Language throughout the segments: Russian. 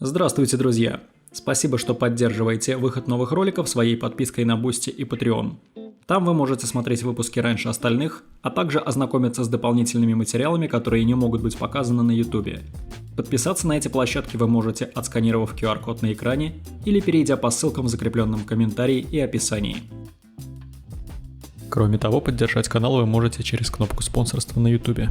Здравствуйте, друзья! Спасибо, что поддерживаете выход новых роликов своей подпиской на Boosty и Patreon. Там вы можете смотреть выпуски раньше остальных, а также ознакомиться с дополнительными материалами, которые не могут быть показаны на YouTube. Подписаться на эти площадки вы можете, отсканировав QR-код на экране или перейдя по ссылкам в закрепленном комментарии и описании. Кроме того, поддержать канал вы можете через кнопку спонсорства на YouTube.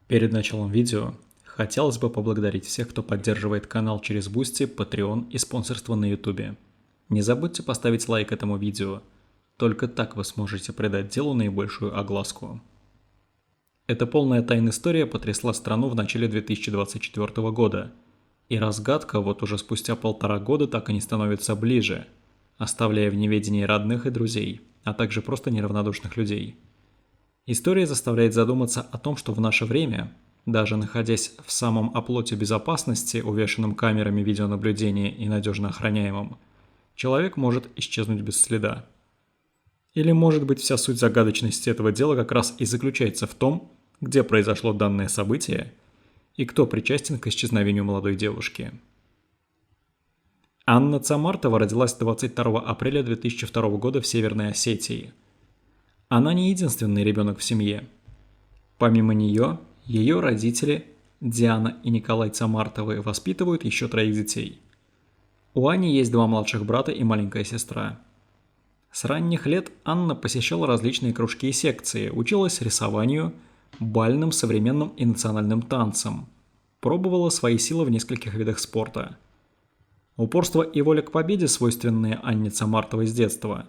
Перед началом видео хотелось бы поблагодарить всех, кто поддерживает канал через Boosty, Patreon и спонсорство на YouTube. Не забудьте поставить лайк этому видео. Только так вы сможете придать делу наибольшую огласку. Эта полная тайн-история потрясла страну в начале 2024 года. И разгадка вот уже спустя 1,5 года так и не становится ближе, оставляя в неведении родных и друзей, а также просто неравнодушных людей. История заставляет задуматься о том, что в наше время, даже находясь в самом оплоте безопасности, увешанном камерами видеонаблюдения и надежно охраняемом, человек может исчезнуть без следа. Или, может быть, вся суть загадочности этого дела как раз и заключается в том, где произошло данное событие и кто причастен к исчезновению молодой девушки. Анна Цамартова родилась 22 апреля 2002 года в Северной Осетии. Она не единственный ребенок в семье. Помимо нее, ее родители, Диана и Николай Цамартовы, воспитывают еще 3 детей. У Ани есть 2 младших брата и маленькая сестра. С ранних лет Анна посещала различные кружки и секции, училась рисованию, бальным, современным и национальным танцам, пробовала свои силы в нескольких видах спорта. Упорство и воля к победе, свойственные Анне Цамартовой с детства.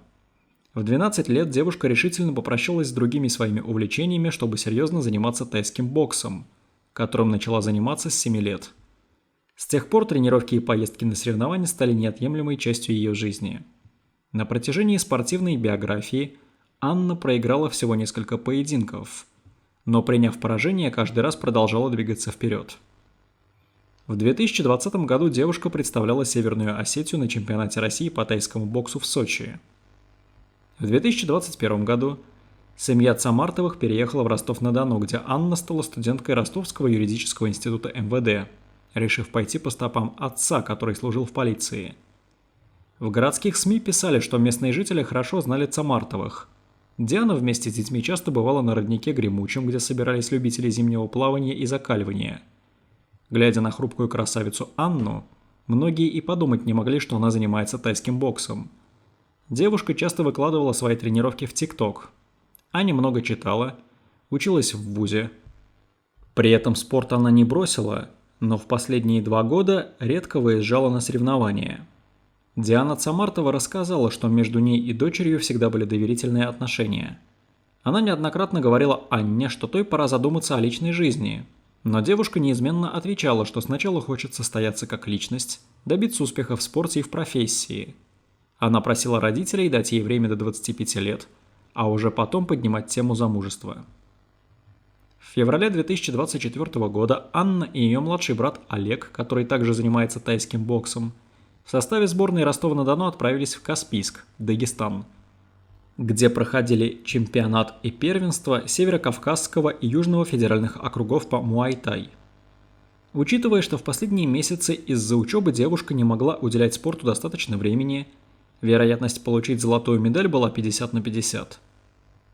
В 12 лет девушка решительно попрощалась с другими своими увлечениями, чтобы серьезно заниматься тайским боксом, которым начала заниматься с 7 лет. С тех пор тренировки и поездки на соревнования стали неотъемлемой частью ее жизни. На протяжении спортивной биографии Анна проиграла всего несколько поединков, но приняв поражение, каждый раз продолжала двигаться вперед. В 2020 году девушка представляла Северную Осетию на чемпионате России по тайскому боксу в Сочи. В 2021 году семья Цамартовых переехала в Ростов-на-Дону, где Анна стала студенткой Ростовского юридического института МВД, решив пойти по стопам отца, который служил в полиции. В городских СМИ писали, что местные жители хорошо знали Цамартовых. Диана вместе с детьми часто бывала на роднике Гремучем, где собирались любители зимнего плавания и закаливания. Глядя на хрупкую красавицу Анну, многие и подумать не могли, что она занимается тайским боксом. Девушка часто выкладывала свои тренировки в ТикТок. Аня много читала, училась в вузе. При этом спорт она не бросила, но в последние 2 года редко выезжала на соревнования. Диана Цамартова рассказала, что между ней и дочерью всегда были доверительные отношения. Она неоднократно говорила Анне, что той пора задуматься о личной жизни, но девушка неизменно отвечала, что сначала хочет состояться как личность, добиться успеха в спорте и в профессии. Она просила родителей дать ей время до 25 лет, а уже потом поднимать тему замужества. В феврале 2024 года Анна и ее младший брат Олег, который также занимается тайским боксом, в составе сборной Ростова-на-Дону отправились в Каспийск, Дагестан, где проходили чемпионат и первенство Северо-Кавказского и Южного федеральных округов по муай-тай. Учитывая, что в последние месяцы из-за учебы девушка не могла уделять спорту достаточно времени, вероятность получить золотую медаль была 50/50.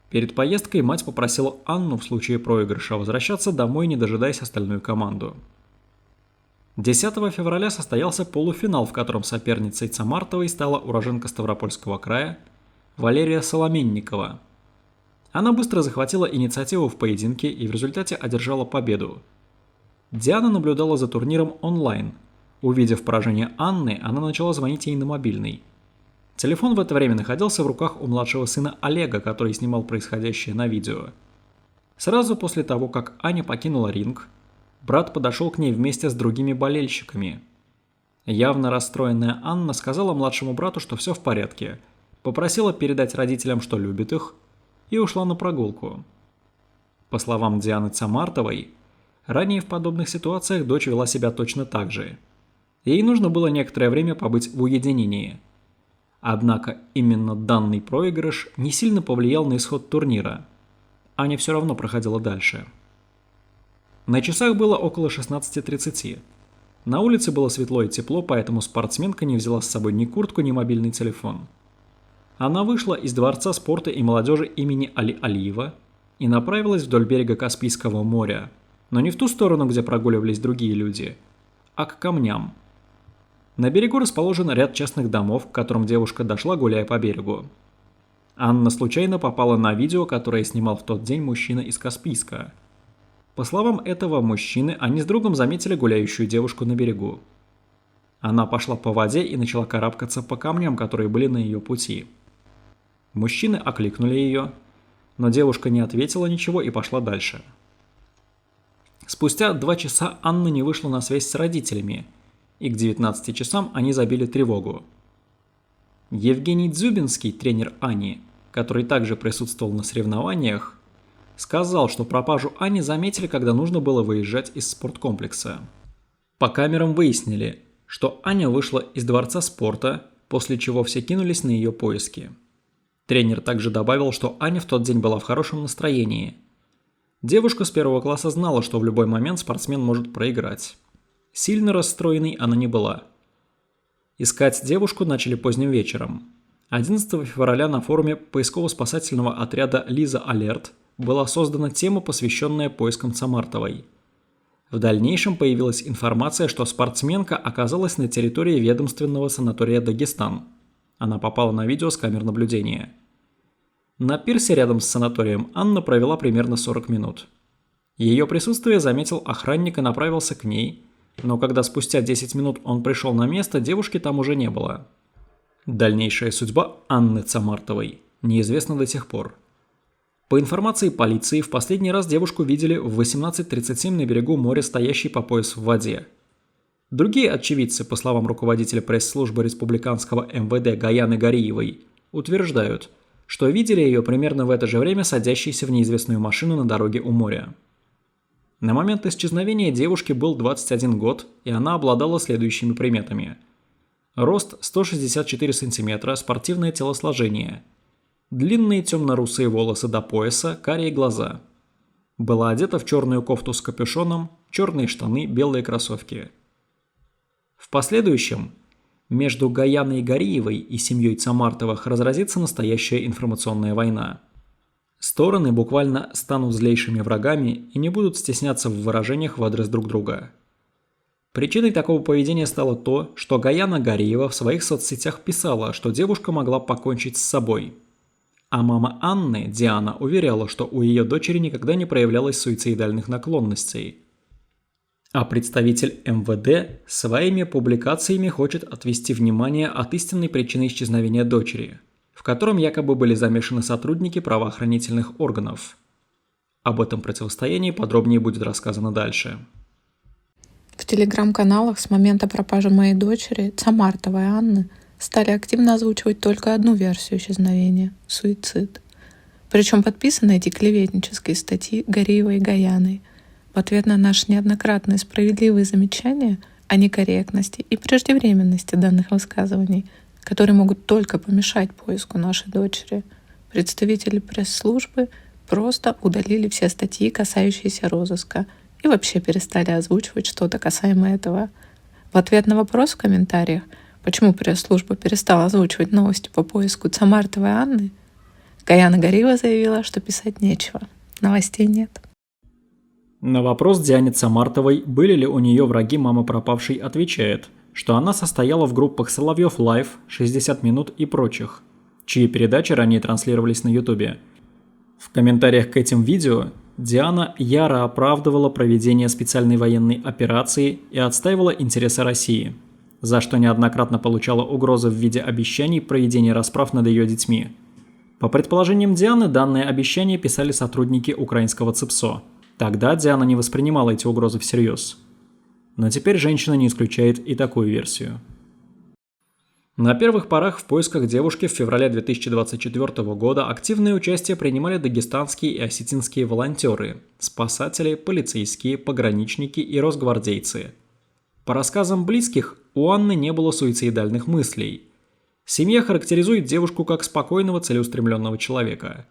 Перед поездкой мать попросила Анну в случае проигрыша возвращаться домой, не дожидаясь остальную команду. 10 февраля состоялся полуфинал, в котором соперницей Цамартовой стала уроженка Ставропольского края Валерия Соломенникова. Она быстро захватила инициативу в поединке и в результате одержала победу. Диана наблюдала за турниром онлайн. Увидев поражение Анны, она начала звонить ей на мобильный. Телефон в это время находился в руках у младшего сына Олега, который снимал происходящее на видео. Сразу после того, как Аня покинула ринг, брат подошел к ней вместе с другими болельщиками. Явно расстроенная Анна сказала младшему брату, что все в порядке, попросила передать родителям, что любит их, и ушла на прогулку. По словам Дианы Цамартовой, ранее в подобных ситуациях дочь вела себя точно так же. Ей нужно было некоторое время побыть в уединении. Однако именно данный проигрыш не сильно повлиял на исход турнира. Аня все равно проходила дальше. На часах было около 16:30. На улице было светло и тепло, поэтому спортсменка не взяла с собой ни куртку, ни мобильный телефон. Она вышла из Дворца спорта и молодежи имени Али Алиева и направилась вдоль берега Каспийского моря, но не в ту сторону, где прогуливались другие люди, а к камням. На берегу расположен ряд частных домов, к которым девушка дошла, гуляя по берегу. Анна случайно попала на видео, которое снимал в тот день мужчина из Каспийска. По словам этого мужчины, они с другом заметили гуляющую девушку на берегу. Она пошла по воде и начала карабкаться по камням, которые были на ее пути. Мужчины окликнули ее, но девушка не ответила ничего и пошла дальше. Спустя 2 часа Анна не вышла на связь с родителями, и к 19 часам они забили тревогу. Евгений Дзюбинский, тренер Ани, который также присутствовал на соревнованиях, сказал, что пропажу Ани заметили, когда нужно было выезжать из спорткомплекса. По камерам выяснили, что Аня вышла из Дворца спорта, после чего все кинулись на ее поиски. Тренер также добавил, что Аня в тот день была в хорошем настроении. Девушка с 1 класса знала, что в любой момент спортсмен может проиграть. Сильно расстроенной она не была. Искать девушку начали поздним вечером. 11 февраля на форуме поисково-спасательного отряда «Лиза Алерт» была создана тема, посвященная поискам Цамартовой. В дальнейшем появилась информация, что спортсменка оказалась на территории ведомственного санатория «Дагестан». Она попала на видео с камер наблюдения. На пирсе рядом с санаторием Анна провела примерно 40 минут. Ее присутствие заметил охранник и направился к ней, но когда спустя 10 минут он пришел на место, девушки там уже не было. Дальнейшая судьба Анны Цамартовой неизвестна до сих пор. По информации полиции, в последний раз девушку видели в 18:37 на берегу моря, стоящей по пояс в воде. Другие очевидцы, по словам руководителя пресс-службы республиканского МВД Гаяны Гариевой, утверждают, что видели ее примерно в это же время садящейся в неизвестную машину на дороге у моря. На момент исчезновения девушки был 21 год, и она обладала следующими приметами. Рост 164 см, спортивное телосложение. Длинные темно-русые волосы до пояса, карие глаза. Была одета в черную кофту с капюшоном, черные штаны, белые кроссовки. В последующем между Гаяной Гариевой и семьей Цамартовых разразится настоящая информационная война. Стороны буквально станут злейшими врагами и не будут стесняться в выражениях в адрес друг друга. Причиной такого поведения стало то, что Гаяна Гариева в своих соцсетях писала, что девушка могла покончить с собой. А мама Анны, Диана, уверяла, что у ее дочери никогда не проявлялось суицидальных наклонностей. А представитель МВД своими публикациями хочет отвести внимание от истинной причины исчезновения дочери, в котором якобы были замешаны сотрудники правоохранительных органов. Об этом противостоянии подробнее будет рассказано дальше. В телеграм-каналах с момента пропажи моей дочери, Цамартовой Анны, стали активно озвучивать только одну версию исчезновения – суицид. Причем подписаны эти клеветнические статьи Гариевой и Гаяной в ответ на наши неоднократные справедливые замечания о некорректности и преждевременности данных высказываний, которые могут только помешать поиску нашей дочери. Представители пресс-службы просто удалили все статьи, касающиеся розыска, и вообще перестали озвучивать что-то касаемо этого. В ответ на вопрос в комментариях, почему пресс-служба перестала озвучивать новости по поиску Цамартовой Анны, Гаяна Гариева заявила, что писать нечего, новостей нет. На вопрос Диане Цамартовой, были ли у нее враги, мама пропавшей отвечает, что она состояла в группах Соловьев Лайв, 60 минут и прочих, чьи передачи ранее транслировались на Ютубе. В комментариях к этим видео Диана яро оправдывала проведение специальной военной операции и отстаивала интересы России, за что неоднократно получала угрозы в виде обещаний проведения расправ над ее детьми. По предположениям Дианы, данные обещания писали сотрудники украинского ЦИПСО. Тогда Диана не воспринимала эти угрозы всерьез. Но теперь женщина не исключает и такую версию. На первых порах в поисках девушки в феврале 2024 года активное участие принимали дагестанские и осетинские волонтеры, спасатели, полицейские, пограничники и росгвардейцы. По рассказам близких, у Анны не было суицидальных мыслей. Семья характеризует девушку как спокойного, целеустремленного человека.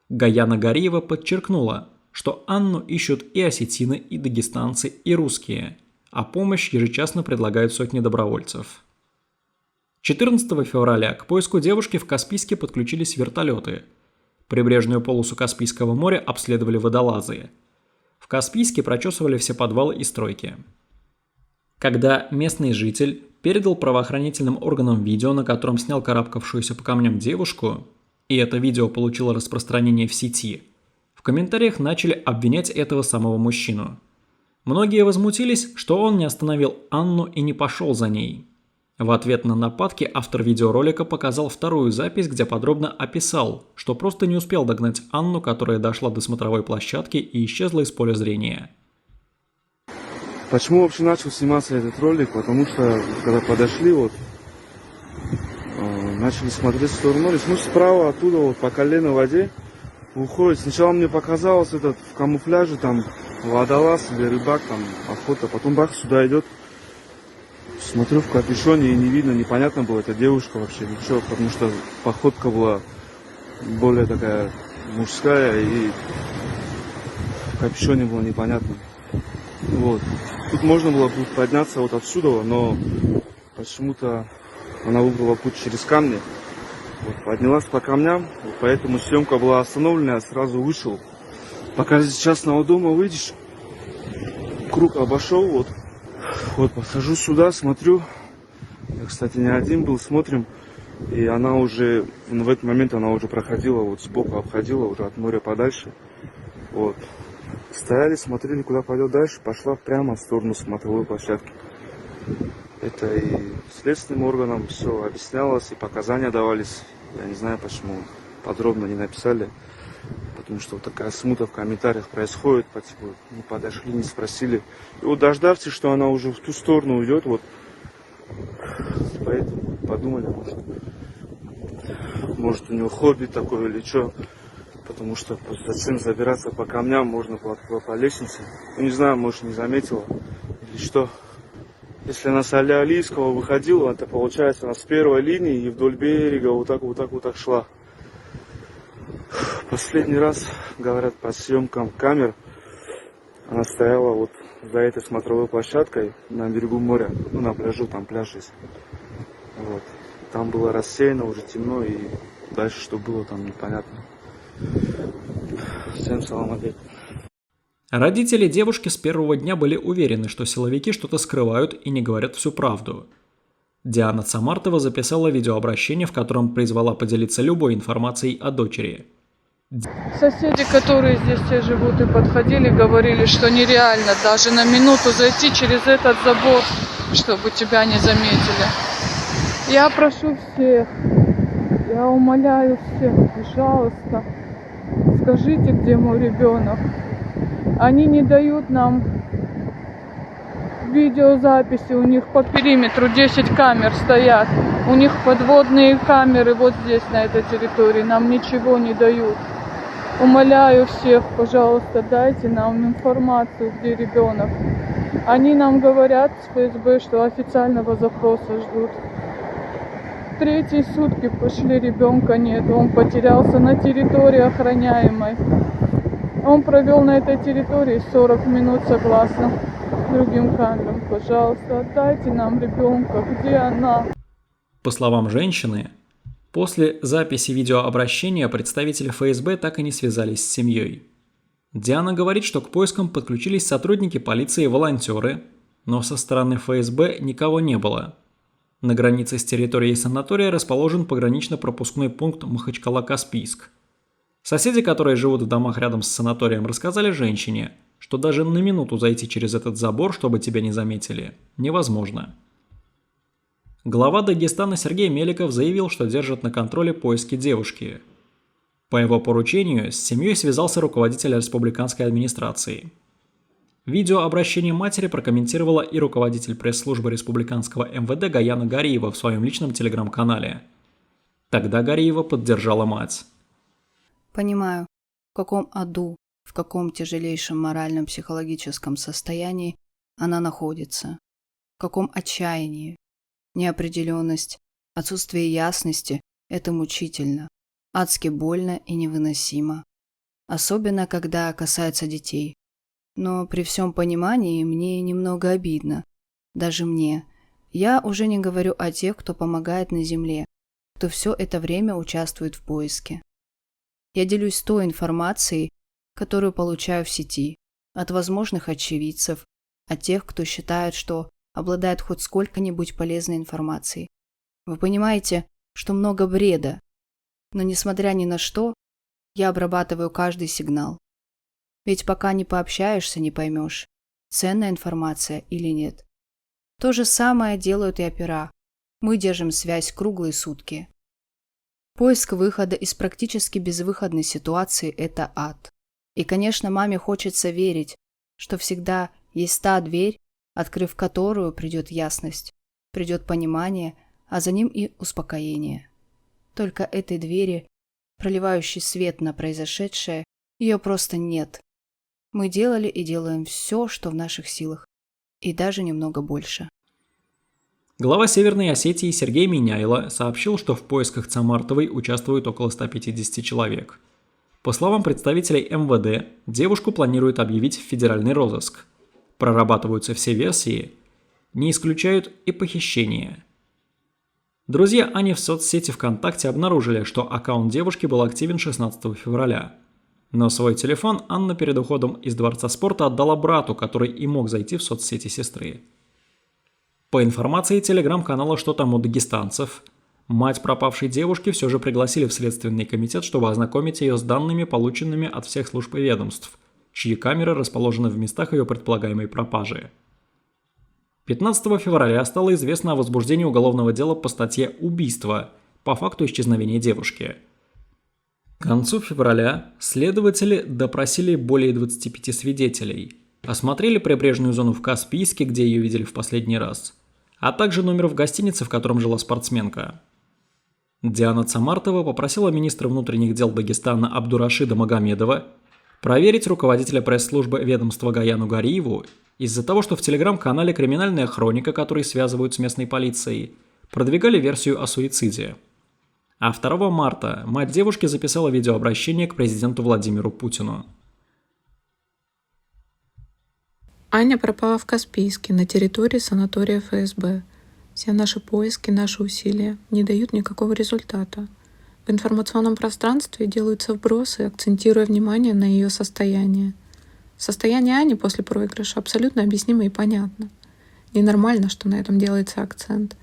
Гаяна Гариева подчеркнула, что Анну ищут и осетины, и дагестанцы, и русские, а помощь ежечасно предлагают сотни добровольцев. 14 февраля к поиску девушки в Каспийске подключились вертолеты. Прибрежную полосу Каспийского моря обследовали водолазы. В Каспийске прочесывали все подвалы и стройки. Когда местный житель передал правоохранительным органам видео, на котором снял карабкавшуюся по камням девушку, и это видео получило распространение в сети, в комментариях начали обвинять этого самого мужчину. Многие возмутились, что он не остановил Анну и не пошел за ней. В ответ на нападки автор видеоролика показал вторую запись, где подробно описал, что просто не успел догнать Анну, которая дошла до смотровой площадки и исчезла из поля зрения. Почему вообще начал сниматься этот ролик? Потому что, когда подошли, начали смотреть в сторону моря, справа оттуда по колено в воде уходит. Сначала мне показалось этот в камуфляже, там водолаз или рыбак, там охота, потом бах, сюда идет. Смотрю в капюшоне и не видно, непонятно было, это девушка вообще, ничего, потому что походка была более такая мужская и в капюшоне было непонятно. Тут можно было подняться отсюда, но почему-то она выбрала путь через камни. Поднялась по камням, поэтому съемка была остановлена, я сразу вышел. Пока из частного дома выйдешь, круг обошел, подхожу сюда, смотрю. Я, кстати, не один был, смотрим. И она уже, в этот момент она уже проходила, сбоку обходила, уже от моря подальше. Стояли, смотрели, куда пойдет дальше, пошла прямо в сторону смотровой площадки. Это и следственным органам все объяснялось, и показания давались. Я не знаю, почему подробно не написали. Потому что такая смута в комментариях происходит, не подошли, не спросили. И дождавшись, что она уже в ту сторону уйдет, поэтому подумали, может у него хобби такое или что. Потому что зачем забираться по камням, можно было по лестнице. Не знаю, может не заметила или что. Если она с Алиалийского выходила, это получается она с первой линии и вдоль берега вот так шла. Последний раз, говорят, по съемкам камер, она стояла за этой смотровой площадкой на берегу моря, на пляжу, там пляж есть. Там было рассеяно, уже темно, и дальше что было, там непонятно. Всем салам алейкум. Родители девушки с первого дня были уверены, что силовики что-то скрывают и не говорят всю правду. Диана Цамартова записала видеообращение, в котором призвала поделиться любой информацией о дочери. Соседи, которые здесь все живут и подходили, говорили, что нереально даже на минуту зайти через этот забор, чтобы тебя не заметили. Я прошу всех, я умоляю всех, пожалуйста, скажите, где мой ребенок. Они не дают нам видеозаписи, у них по периметру 10 камер стоят, у них подводные камеры вот здесь, на этой территории, нам ничего не дают. Умоляю всех, пожалуйста, дайте нам информацию, где ребенок. Они нам говорят с ФСБ, что официального запроса ждут. Третьи сутки пошли, ребенка нет, он потерялся на территории охраняемой. Он провел на этой территории 40 минут согласно другим камерам. Пожалуйста, отдайте нам ребенка, где она? По словам женщины, после записи видеообращения представители ФСБ так и не связались с семьей. Диана говорит, что к поискам подключились сотрудники полиции и волонтеры, но со стороны ФСБ никого не было. На границе с территорией санатория расположен погранично-пропускной пункт Махачкала-Каспийск. Соседи, которые живут в домах рядом с санаторием, рассказали женщине, что даже на минуту зайти через этот забор, чтобы тебя не заметили, невозможно. Глава Дагестана Сергей Меликов заявил, что держит на контроле поиски девушки. По его поручению с семьей связался руководитель республиканской администрации. Видеообращение матери прокомментировала и руководитель пресс-службы республиканского МВД Гаяна Гариева в своем личном телеграм-канале. Тогда Гариева поддержала мать. Понимаю, в каком аду, в каком тяжелейшем морально-психологическом состоянии она находится, в каком отчаянии. Неопределенность, отсутствие ясности – это мучительно, адски больно и невыносимо. Особенно, когда касается детей. Но при всем понимании мне немного обидно. Даже мне. Я уже не говорю о тех, кто помогает на земле, кто все это время участвует в поиске. Я делюсь той информацией, которую получаю в сети, от возможных очевидцев, от тех, кто считает, что обладает хоть сколько-нибудь полезной информацией. Вы понимаете, что много бреда, но несмотря ни на что, я обрабатываю каждый сигнал. Ведь пока не пообщаешься, не поймешь, ценная информация или нет. То же самое делают и опера. Мы держим связь круглые сутки. Поиск выхода из практически безвыходной ситуации – это ад. И, конечно, маме хочется верить, что всегда есть та дверь, открыв которую придет ясность, придет понимание, а за ним и успокоение. Только этой двери, проливающей свет на произошедшее, ее просто нет. Мы делали и делаем все, что в наших силах, и даже немного больше. Глава Северной Осетии Сергей Миняйло сообщил, что в поисках Цамартовой участвует около 150 человек. По словам представителей МВД, девушку планируют объявить в федеральный розыск. Прорабатываются все версии, не исключают и похищение. Друзья Ани в соцсети ВКонтакте обнаружили, что аккаунт девушки был активен 16 февраля. Но свой телефон Анна перед уходом из Дворца спорта отдала брату, который и мог зайти в соцсети сестры. По информации телеграм-канала «Что там у дагестанцев», мать пропавшей девушки все же пригласили в Следственный комитет, чтобы ознакомить ее с данными, полученными от всех служб и ведомств, чьи камеры расположены в местах ее предполагаемой пропажи. 15 февраля стало известно о возбуждении уголовного дела по статье «Убийство» по факту исчезновения девушки. К концу февраля следователи допросили более 25 свидетелей, осмотрели прибрежную зону в Каспийске, где ее видели в последний раз, а также номер в гостинице, в котором жила спортсменка. Диана Цамартова попросила министра внутренних дел Дагестана Абдурашида Магомедова проверить руководителя пресс-службы ведомства Гаяну Гариеву из-за того, что в телеграм-канале «Криминальная хроника», который связывают с местной полицией, продвигали версию о суициде. А 2 марта мать девушки записала видеообращение к президенту Владимиру Путину. Аня пропала в Каспийске, на территории санатория ФСБ. Все наши поиски, наши усилия не дают никакого результата. В информационном пространстве делаются вбросы, акцентируя внимание на ее состояние. Состояние Ани после проигрыша абсолютно объяснимо и понятно. Ненормально, что на этом делается акцент.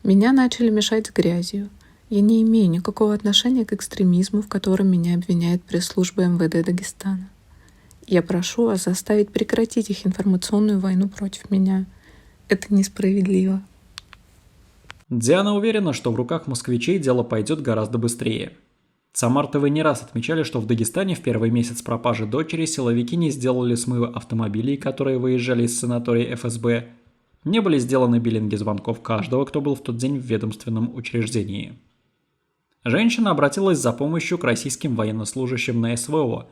Меня начали мешать с грязью. Я не имею никакого отношения к экстремизму, в котором меня обвиняет пресс-служба МВД Дагестана. Я прошу вас заставить прекратить их информационную войну против меня. Это несправедливо. Диана уверена, что в руках москвичей дело пойдет гораздо быстрее. Цамартовы не раз отмечали, что в Дагестане в первый месяц пропажи дочери силовики не сделали смыва автомобилей, которые выезжали из санатория ФСБ, не были сделаны биллинги звонков каждого, кто был в тот день в ведомственном учреждении. Женщина обратилась за помощью к российским военнослужащим на СВО,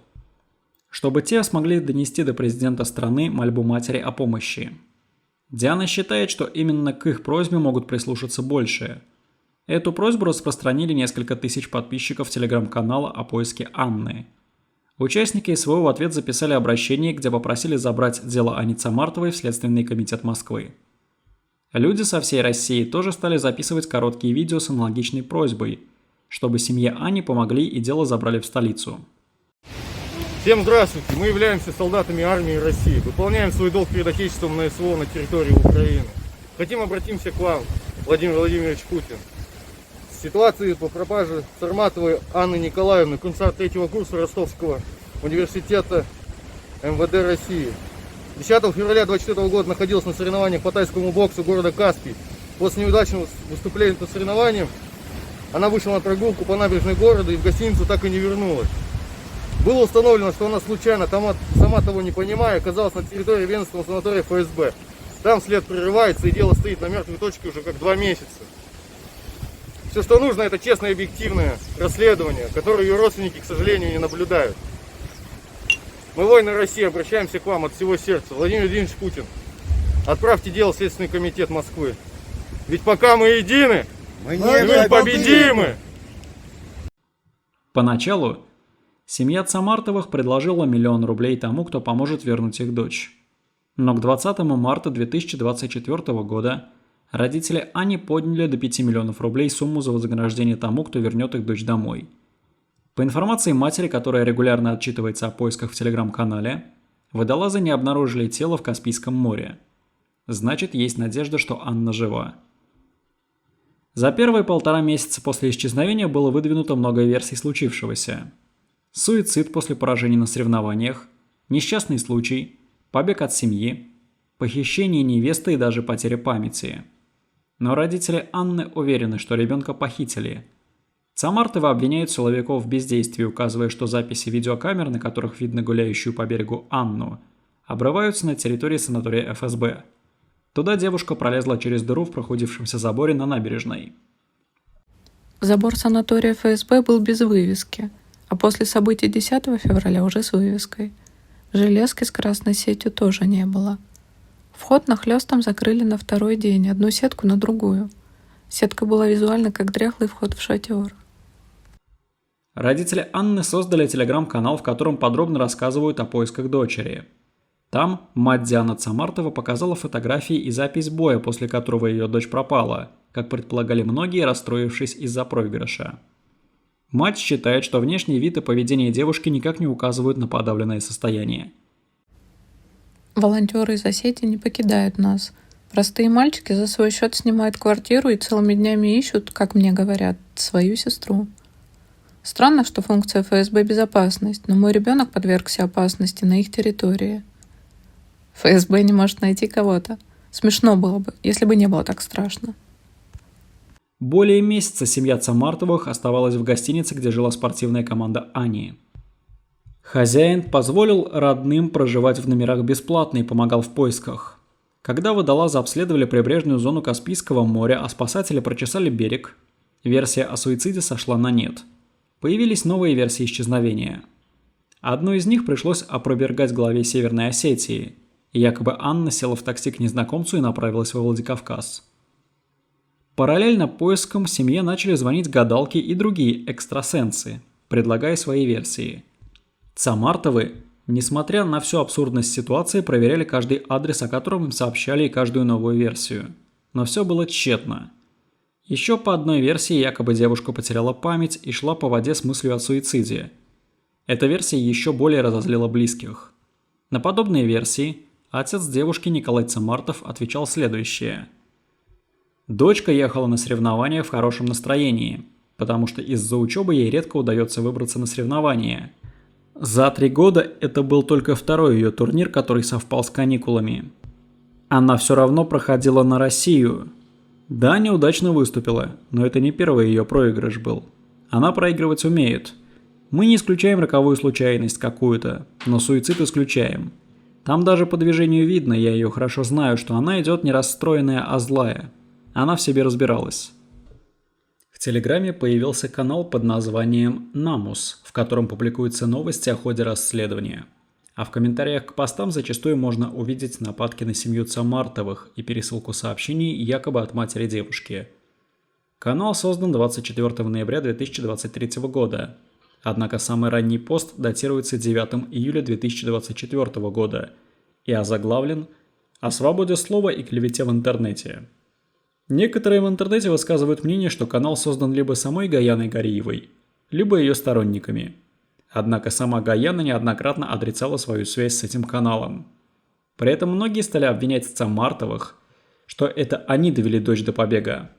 чтобы те смогли донести до президента страны мольбу матери о помощи. Диана считает, что именно к их просьбе могут прислушаться больше. Эту просьбу распространили несколько тысяч подписчиков телеграм-канала о поиске Анны. Участники СВО в ответ записали обращение, где попросили забрать дело Ани Цамартовой в Следственный комитет Москвы. Люди со всей России тоже стали записывать короткие видео с аналогичной просьбой, чтобы семье Ани помогли и дело забрали в столицу. Всем здравствуйте! Мы являемся солдатами армии России. Выполняем свой долг перед Отечеством на СВО на территории Украины. Хотим обратиться к вам, Владимир Владимирович Путин. С ситуацией по пропаже Царматовой Анны Николаевны, курсанта 3-го курса Ростовского университета МВД России. 10 февраля 2024 года находилась на соревнованиях по тайскому боксу города Каспий. После неудачного выступления по соревнованиям она вышла на прогулку по набережной города и в гостиницу так и не вернулась. Было установлено, что она случайно, сама того не понимая, оказалась на территории ведомственного санатория ФСБ. Там след прерывается и дело стоит на мертвой точке уже как 2 месяца. Все, что нужно, это честное и объективное расследование, которое ее родственники, к сожалению, не наблюдают. Мы, воины России, обращаемся к вам от всего сердца. Владимир Владимирович Путин, отправьте дело в Следственный комитет Москвы. Ведь пока мы едины, мы непобедимы! Поначалу семья Цамартовых предложила 1 000 000 рублей тому, кто поможет вернуть их дочь. Но к 20 марта 2024 года родители Ани подняли до 5 миллионов рублей сумму за вознаграждение тому, кто вернет их дочь домой. По информации матери, которая регулярно отчитывается о поисках в телеграм-канале, водолазы не обнаружили тело в Каспийском море. Значит, есть надежда, что Анна жива. За первые 1,5 месяца после исчезновения было выдвинуто много версий случившегося. Суицид после поражения на соревнованиях, несчастный случай, побег от семьи, похищение невесты и даже потеря памяти. Но родители Анны уверены, что ребенка похитили. Цамартовы обвиняют силовиков в бездействии, указывая, что записи видеокамер, на которых видно гуляющую по берегу Анну, обрываются на территории санатория ФСБ. Туда девушка пролезла через дыру в прохудившемся заборе на набережной. Забор санатория ФСБ был без вывески, а после событий 10 февраля уже с вывеской. Железки с красной сетью тоже не было. Вход нахлёстом закрыли на 2-й день, одну сетку на другую. Сетка была визуально как дряхлый вход в шатер. Родители Анны создали телеграм-канал, в котором подробно рассказывают о поисках дочери. Там мать Диана Цамартова показала фотографии и запись боя, после которого ее дочь пропала, как предполагали многие, расстроившись из-за проигрыша. Мать считает, что внешний вид и поведение девушки никак не указывают на подавленное состояние. Волонтеры из Осетии не покидают нас. Простые мальчики за свой счет снимают квартиру и целыми днями ищут, как мне говорят, свою сестру. Странно, что функция ФСБ – безопасность, но мой ребенок подвергся опасности на их территории. ФСБ не может найти кого-то. Смешно было бы, если бы не было так страшно. Более месяца семья Цамартовых оставалась в гостинице, где жила спортивная команда Ани. Хозяин позволил родным проживать в номерах бесплатно и помогал в поисках. Когда водолазы обследовали прибрежную зону Каспийского моря, а спасатели прочесали берег, версия о суициде сошла на нет. Появились новые версии исчезновения. Одну из них пришлось опровергать главе Северной Осетии, и якобы Анна села в такси к незнакомцу и направилась во Владикавказ. Параллельно поискам семье начали звонить гадалки и другие экстрасенсы, предлагая свои версии. Цамартовы, несмотря на всю абсурдность ситуации, проверяли каждый адрес, о котором им сообщали, и каждую новую версию. Но все было тщетно. Еще по одной версии якобы девушка потеряла память и шла по воде с мыслью о суициде. Эта версия еще более разозлила близких. На подобные версии отец девушки Николай Цамартов отвечал следующее. Дочка ехала на соревнования в хорошем настроении, потому что из-за учебы ей редко удается выбраться на соревнования. За 3 года это был только 2-й ее турнир, который совпал с каникулами. Она все равно проходила на Россию. Да, неудачно выступила, но это не первый ее проигрыш был. Она проигрывать умеет. Мы не исключаем роковую случайность какую-то, но суицид исключаем. Там даже по движению видно, я ее хорошо знаю, что она идет не расстроенная, а злая. Она в себе разбиралась. В Телеграме появился канал под названием «Намус», в котором публикуются новости о ходе расследования. А в комментариях к постам зачастую можно увидеть нападки на семью Цамартовых и пересылку сообщений якобы от матери девушки. Канал создан 24 ноября 2023 года. Однако самый ранний пост датируется 9 июля 2024 года и озаглавлен «О свободе слова и клевете в интернете». Некоторые в интернете высказывают мнение, что канал создан либо самой Гаяной Гариевой, либо ее сторонниками. Однако сама Гаяна неоднократно отрицала свою связь с этим каналом. При этом многие стали обвинять Цамартовых, что это они довели дочь до побега.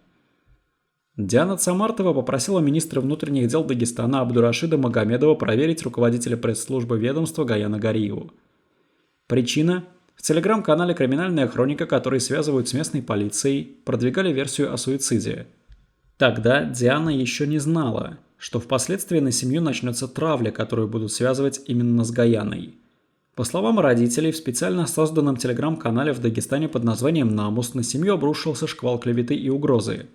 Диана Цамартова попросила министра внутренних дел Дагестана Абдурашида Магомедова проверить руководителя пресс-службы ведомства Гаяна Гариеву. Причина – в телеграм-канале «Криминальная хроника», который связывают с местной полицией, продвигали версию о суициде. Тогда Диана еще не знала, что впоследствии на семью начнется травля, которую будут связывать именно с Гаяной. По словам родителей, в специально созданном телеграм-канале в Дагестане под названием «Намус» на семью обрушился шквал клеветы и угрозы.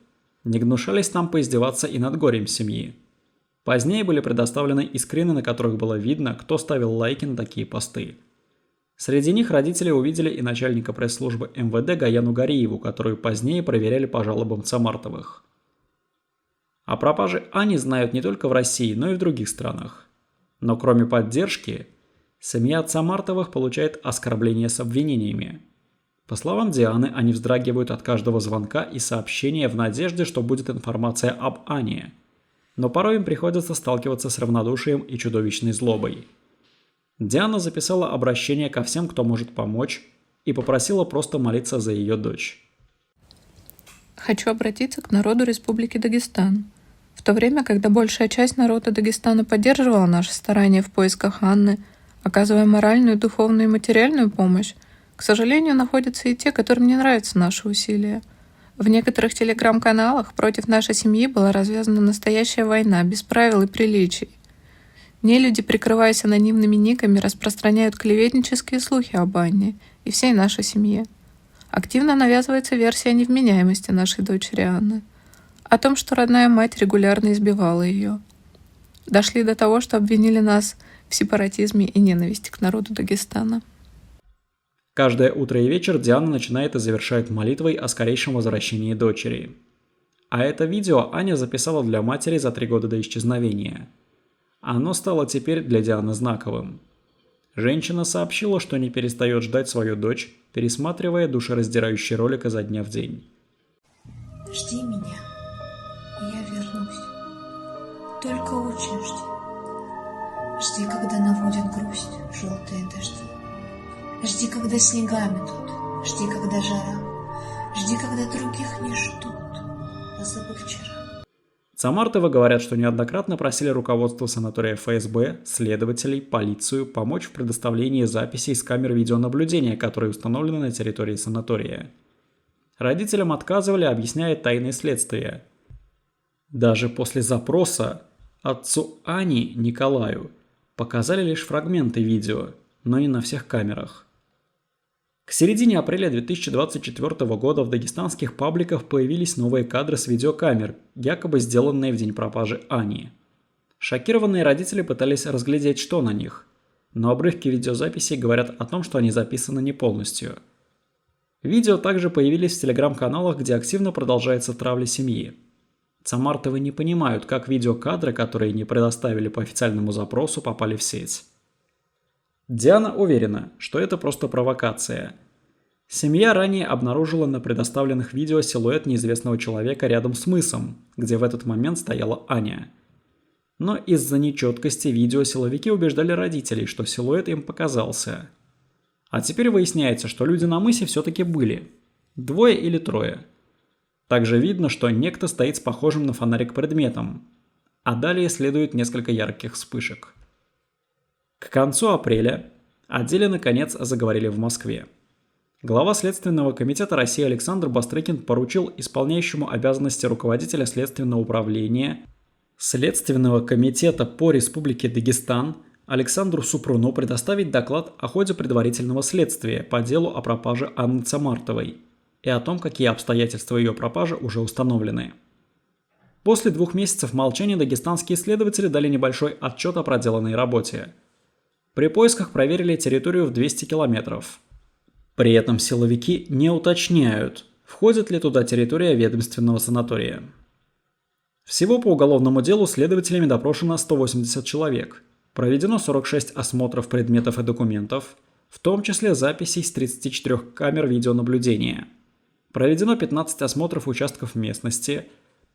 Не гнушались там поиздеваться и над горем семьи. Позднее были предоставлены и скрины, на которых было видно, кто ставил лайки на такие посты. Среди них родители увидели и начальника пресс-службы МВД Гаяну Гариеву, которую позднее проверяли по жалобам Цамартовых. О пропаже Ани знают не только в России, но и в других странах. Но кроме поддержки, семья Цамартовых получает оскорбления с обвинениями. По словам Дианы, они вздрагивают от каждого звонка и сообщения в надежде, что будет информация об Ане. Но порой им приходится сталкиваться с равнодушием и чудовищной злобой. Диана записала обращение ко всем, кто может помочь, и попросила просто молиться за ее дочь. Хочу обратиться к народу Республики Дагестан. В то время, когда большая часть народа Дагестана поддерживала наши старания в поисках Анны, оказывая моральную, духовную и материальную помощь, к сожалению, находятся и те, которым не нравятся наши усилия. В некоторых телеграм-каналах против нашей семьи была развязана настоящая война, без правил и приличий. Нелюди, прикрываясь анонимными никами, распространяют клеветнические слухи об Анне и всей нашей семье. Активно навязывается версия невменяемости нашей дочери Анны, о том, что родная мать регулярно избивала ее. Дошли до того, что обвинили нас в сепаратизме и ненависти к народу Дагестана. Каждое утро и вечер Диана начинает и завершает молитвой о скорейшем возвращении дочери. А это видео Аня записала для матери за 3 года до исчезновения. Оно стало теперь для Дианы знаковым. Женщина сообщила, что не перестает ждать свою дочь, пересматривая душераздирающий ролик изо дня в день. Жди меня, и я вернусь. Только очень жди. Жди, когда наводят грусть желтые дожди. Жди, когда снега метут. Жди, когда жара. Жди, когда других не ждут. Позабыв вчера. Цамартовы говорят, что неоднократно просили руководство санатория ФСБ, следователей, полицию помочь в предоставлении записей с камер видеонаблюдения, которые установлены на территории санатория. Родителям отказывали, объясняя тайное следствие. Даже после запроса отцу Ани, Николаю, показали лишь фрагменты видео, но не на всех камерах. К середине апреля 2024 года в дагестанских пабликах появились новые кадры с видеокамер, якобы сделанные в день пропажи Ани. Шокированные родители пытались разглядеть, что на них, но обрывки видеозаписей говорят о том, что они записаны не полностью. Видео также появились в телеграм-каналах, где активно продолжается травля семьи. Цамартовы не понимают, как видеокадры, которые не предоставили по официальному запросу, попали в сеть. Диана уверена, что это просто провокация. Семья ранее обнаружила на предоставленных видео силуэт неизвестного человека рядом с мысом, где в этот момент стояла Аня. Но из-за нечеткости видео силовики убеждали родителей, что силуэт им показался. А теперь выясняется, что люди на мысе все-таки были. 2 или 3. Также видно, что некто стоит с похожим на фонарик предметом. А далее следует несколько ярких вспышек. К концу апреля о деле наконец заговорили в Москве. Глава Следственного комитета России Александр Бастрыкин поручил исполняющему обязанности руководителя Следственного управления Следственного комитета по Республике Дагестан Александру Супруну предоставить доклад о ходе предварительного следствия по делу о пропаже Анны Цамартовой и о том, какие обстоятельства ее пропажи уже установлены. После 2 месяцев молчания дагестанские следователи дали небольшой отчет о проделанной работе. При поисках проверили территорию в 200 километров. При этом силовики не уточняют, входит ли туда территория ведомственного санатория. Всего по уголовному делу следователями допрошено 180 человек. Проведено 46 осмотров предметов и документов, в том числе записей с 34 камер видеонаблюдения. Проведено 15 осмотров участков местности,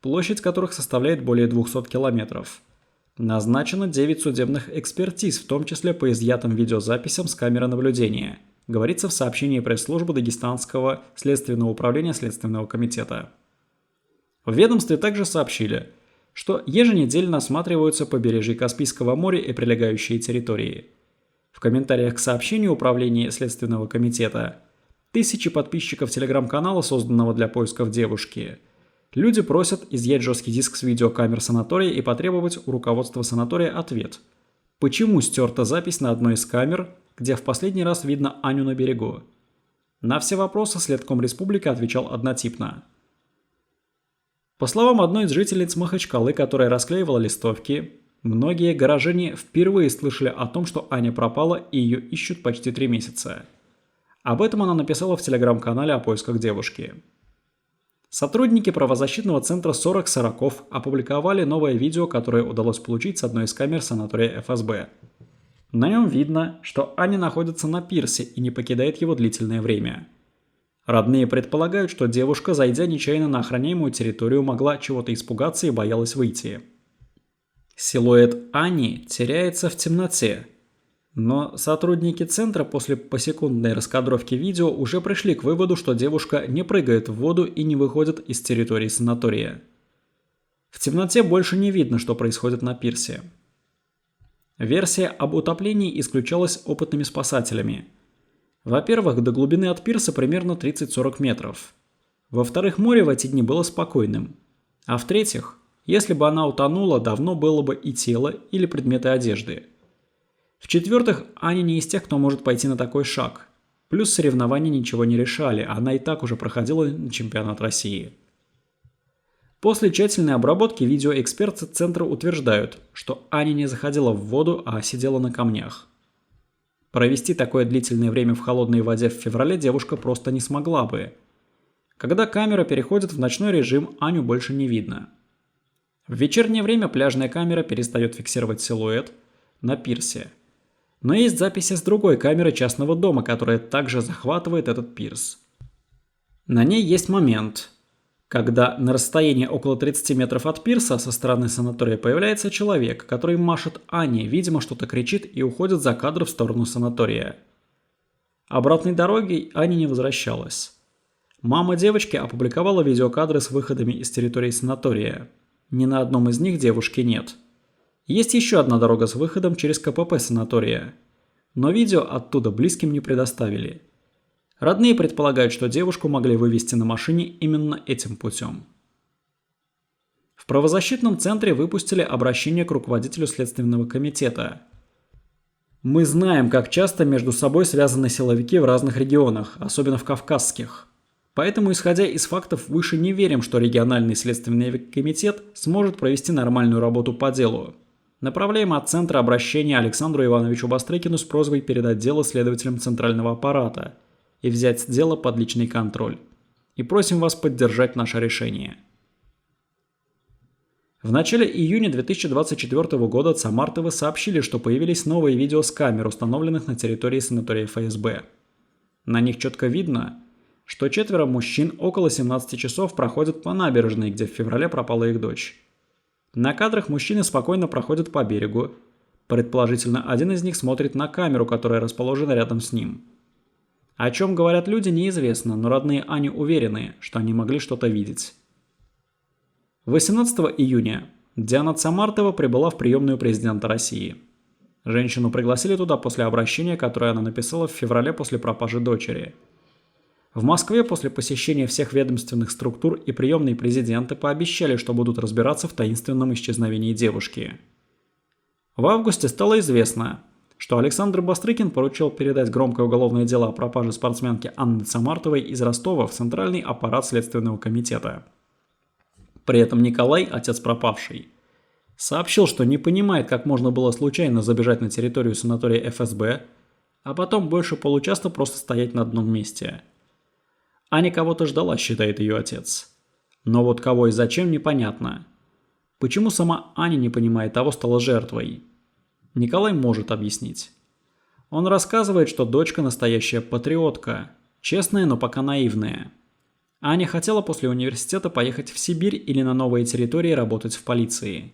площадь которых составляет более 200 километров. Назначено 9 судебных экспертиз, в том числе по изъятым видеозаписям с камеры наблюдения, говорится в сообщении пресс-службы Дагестанского следственного управления Следственного комитета. В ведомстве также сообщили, что еженедельно осматриваются побережья Каспийского моря и прилегающие территории. В комментариях к сообщению управления Следственного комитета тысячи подписчиков телеграм-канала, созданного для поисков девушки, люди просят изъять жесткий диск с видеокамер санатория и потребовать у руководства санатория ответ. Почему стерта запись на одной из камер, где в последний раз видно Аню на берегу? На все вопросы Следком Республики отвечал однотипно. По словам одной из жительниц Махачкалы, которая расклеивала листовки, многие горожане впервые слышали о том, что Аня пропала и ее ищут почти 3 месяца. Об этом она написала в телеграм-канале о поисках девушки. Сотрудники правозащитного центра 40 Сороков опубликовали новое видео, которое удалось получить с одной из камер санатория ФСБ. На нем видно, что Аня находится на пирсе и не покидает его длительное время. Родные предполагают, что девушка, зайдя нечаянно на охраняемую территорию, могла чего-то испугаться и боялась выйти. Силуэт Ани теряется в темноте, но сотрудники центра после посекундной раскадровки видео уже пришли к выводу, что девушка не прыгает в воду и не выходит из территории санатория. В темноте больше не видно, что происходит на пирсе. Версия об утоплении исключалась опытными спасателями. Во-первых, до глубины от пирса примерно 30-40 метров. Во-вторых, море в эти дни было спокойным. А в-третьих, если бы она утонула, давно было бы и тело или предметы одежды. В-четвертых, Аня не из тех, кто может пойти на такой шаг. Плюс соревнования ничего не решали, она и так уже проходила на чемпионат России. После тщательной обработки видеоэксперты центра утверждают, что Аня не заходила в воду, а сидела на камнях. Провести такое длительное время в холодной воде в феврале девушка просто не смогла бы. Когда камера переходит в ночной режим, Аню больше не видно. В вечернее время пляжная камера перестает фиксировать силуэт на пирсе. Но есть записи с другой камеры частного дома, которая также захватывает этот пирс. На ней есть момент, когда на расстоянии около 30 метров от пирса со стороны санатория появляется человек, который машет Ане, видимо, что-то кричит и уходит за кадр в сторону санатория. Обратной дороги Аня не возвращалась. Мама девочки опубликовала видеокадры с выходами из территории санатория. Ни на одном из них девушки нет. Есть еще одна дорога с выходом через КПП санатория, но видео оттуда близким не предоставили. Родные предполагают, что девушку могли вывести на машине именно этим путем. В правозащитном центре выпустили обращение к руководителю Следственного комитета. Мы знаем, как часто между собой связаны силовики в разных регионах, особенно в кавказских. Поэтому, исходя из фактов выше, не верим, что региональный Следственный комитет сможет провести нормальную работу по делу. Направляем от центра обращение Александру Ивановичу Бастрыкину с просьбой передать дело следователям Центрального аппарата и взять дело под личный контроль. И просим вас поддержать наше решение. В начале июня 2024 года Цамартовы сообщили, что появились новые видео с камер, установленных на территории санатория ФСБ. На них четко видно, что 4 мужчин около 17 часов проходят по набережной, где в феврале пропала их дочь. На кадрах мужчины спокойно проходят по берегу. Предположительно, один из них смотрит на камеру, которая расположена рядом с ним. О чем говорят люди, неизвестно, но родные Ани уверены, что они могли что-то видеть. 18 июня Диана Цамартова прибыла в приемную президента России. Женщину пригласили туда после обращения, которое она написала в феврале после пропажи дочери. В Москве после посещения всех ведомственных структур и приемной президента пообещали, что будут разбираться в таинственном исчезновении девушки. В августе стало известно, что Александр Бастрыкин поручил передать громкое уголовное дело о пропаже спортсменки Анны Цамартовой из Ростова в Центральный аппарат Следственного комитета. При этом Николай, отец пропавшей, сообщил, что не понимает, как можно было случайно забежать на территорию санатория ФСБ, а потом больше получаса просто стоять на одном месте. Аня кого-то ждала, считает ее отец. Но вот кого и зачем, непонятно. Почему сама Аня не понимает того, стала жертвой? Николай может объяснить. Он рассказывает, что дочка настоящая патриотка, честная, но пока наивная. Аня хотела после университета поехать в Сибирь или на новые территории работать в полиции.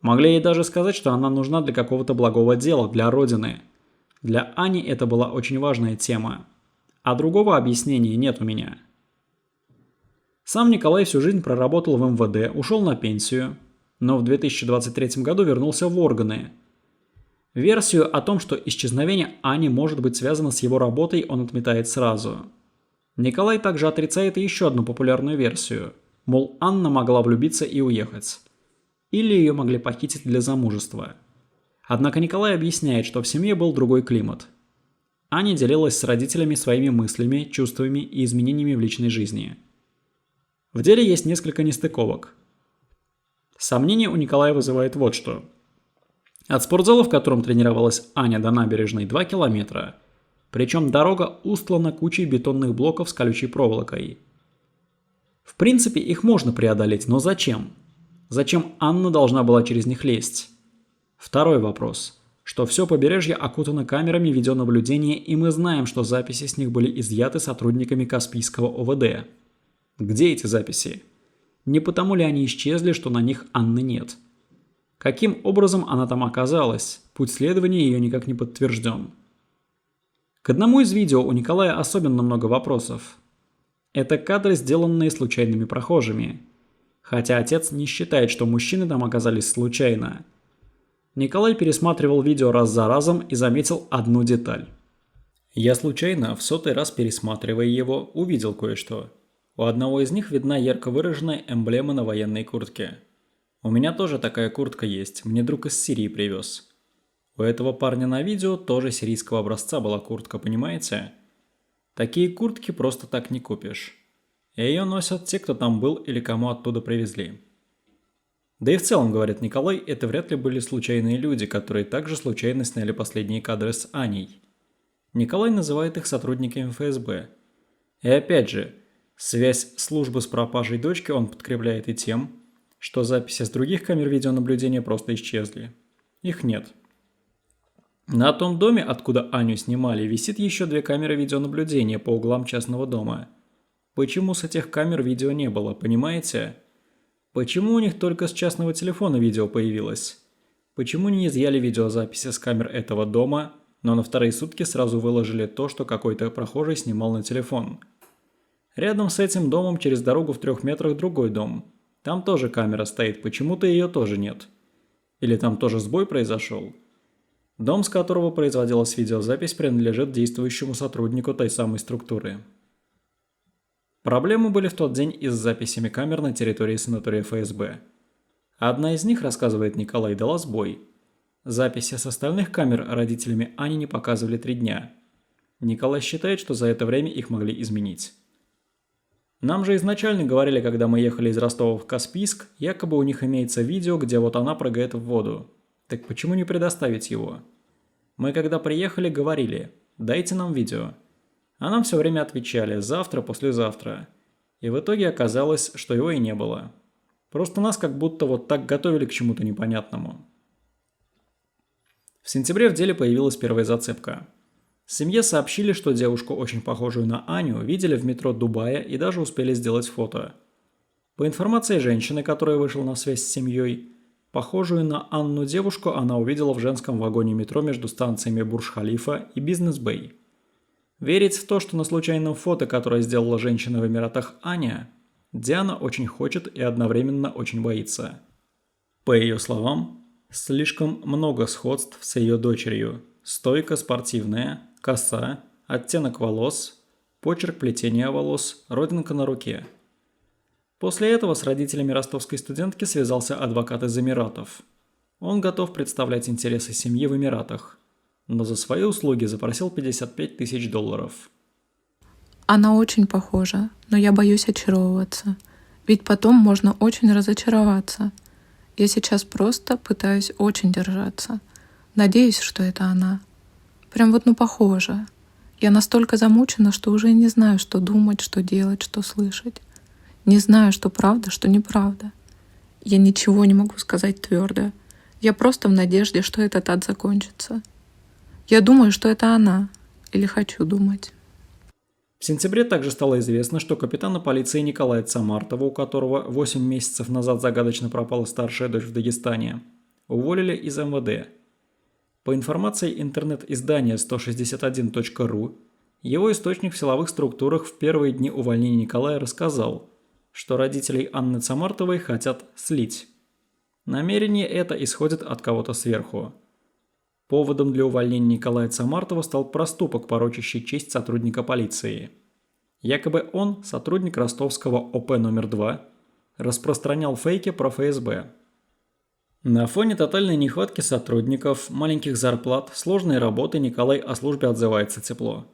Могли ей даже сказать, что она нужна для какого-то благого дела, для родины. Для Ани это была очень важная тема. А другого объяснения нет у меня. Сам Николай всю жизнь проработал в МВД, ушел на пенсию, но в 2023 году вернулся в органы. Версию о том, что исчезновение Ани может быть связано с его работой, он отметает сразу. Николай также отрицает еще одну популярную версию, мол, Анна могла влюбиться и уехать. Или ее могли похитить для замужества. Однако Николай объясняет, что в семье был другой климат. Аня делилась с родителями своими мыслями, чувствами и изменениями в личной жизни. В деле есть несколько нестыковок. Сомнение у Николая вызывает вот что. От спортзала, в котором тренировалась Аня, до набережной 2 километра. Причем дорога устлана кучей бетонных блоков с колючей проволокой. В принципе, их можно преодолеть, но зачем? Зачем Анна должна была через них лезть? Второй вопрос. Что все побережье окутано камерами видеонаблюдения, и мы знаем, что записи с них были изъяты сотрудниками Каспийского ОВД. Где эти записи? Не потому ли они исчезли, что на них Анны нет? Каким образом она там оказалась? Путь следования ее никак не подтвержден. К одному из видео у Николая особенно много вопросов. Это кадры, сделанные случайными прохожими. Хотя отец не считает, что мужчины там оказались случайно. Николай пересматривал видео раз за разом и заметил одну деталь. Я случайно, в 100-й раз пересматривая его, увидел кое-что. У одного из них видна ярко выраженная эмблема на военной куртке. У меня тоже такая куртка есть, мне друг из Сирии привез. У этого парня на видео тоже сирийского образца была куртка, понимаете? Такие куртки просто так не купишь. И ее носят те, кто там был или кому оттуда привезли. Да и в целом, говорит Николай, это вряд ли были случайные люди, которые также случайно сняли последние кадры с Аней. Николай называет их сотрудниками ФСБ. И опять же, связь службы с пропажей дочки он подкрепляет и тем, что записи с других камер видеонаблюдения просто исчезли. Их нет. На том доме, откуда Аню снимали, висит еще 2 камеры видеонаблюдения по углам частного дома. Почему с этих камер видео не было, понимаете? Почему у них только с частного телефона видео появилось? Почему не изъяли видеозаписи с камер этого дома, но на вторые сутки сразу выложили то, что какой-то прохожий снимал на телефон? Рядом с этим домом через дорогу в 3 метрах другой дом. Там тоже камера стоит, почему-то ее тоже нет. Или там тоже сбой произошел? Дом, с которого производилась видеозапись, принадлежит действующему сотруднику той самой структуры. Проблемы были в тот день и с записями камер на территории санатория ФСБ. Одна из них, рассказывает Николай, дала сбой. Записи с остальных камер родителями Ани не показывали 3 дня. Николай считает, что за это время их могли изменить. Нам же изначально говорили, когда мы ехали из Ростова в Каспийск, якобы у них имеется видео, где вот она прыгает в воду. Так почему не предоставить его? Мы когда приехали, говорили, дайте нам видео. А нам все время отвечали завтра, послезавтра. И в итоге оказалось, что его и не было. Просто нас как будто вот так готовили к чему-то непонятному. В сентябре в деле появилась первая зацепка. Семье сообщили, что девушку, очень похожую на Аню, видели в метро Дубая и даже успели сделать фото. По информации женщины, которая вышла на связь с семьей, похожую на Анну девушку она увидела в женском вагоне метро между станциями Бурдж-Халифа и Бизнес-Бэй. Верить в то, что на случайном фото, которое сделала женщина в Эмиратах Аня, Диана очень хочет и одновременно очень боится. По ее словам, слишком много сходств с ее дочерью. Стойка спортивная, коса, оттенок волос, почерк плетения волос, родинка на руке. После этого с родителями ростовской студентки связался адвокат из Эмиратов. Он готов представлять интересы семьи в Эмиратах, но за свои услуги запросил $55 тысяч. Она очень похожа, но я боюсь очаровываться. Ведь потом можно очень разочароваться. Я сейчас просто пытаюсь очень держаться. Надеюсь, что это она. Прям вот похоже. Я настолько замучена, что уже не знаю, что думать, что делать, что слышать. Не знаю, что правда, что неправда. Я ничего не могу сказать твердо. Я просто в надежде, что этот ад закончится. Я думаю, что это она. Или хочу думать. В сентябре также стало известно, что капитана полиции Николая Цамартова, у которого 8 месяцев назад загадочно пропала старшая дочь в Дагестане, уволили из МВД. По информации интернет-издания 161.ru, его источник в силовых структурах в первые дни увольнения Николая рассказал, что родителей Анны Цамартовой хотят слить. Намерение это исходит от кого-то сверху. Поводом для увольнения Николая Цамартова стал проступок, порочащий честь сотрудника полиции. Якобы он, сотрудник ростовского ОП номер 2, распространял фейки про ФСБ. На фоне тотальной нехватки сотрудников, маленьких зарплат, сложной работы Николай о службе отзывается тепло.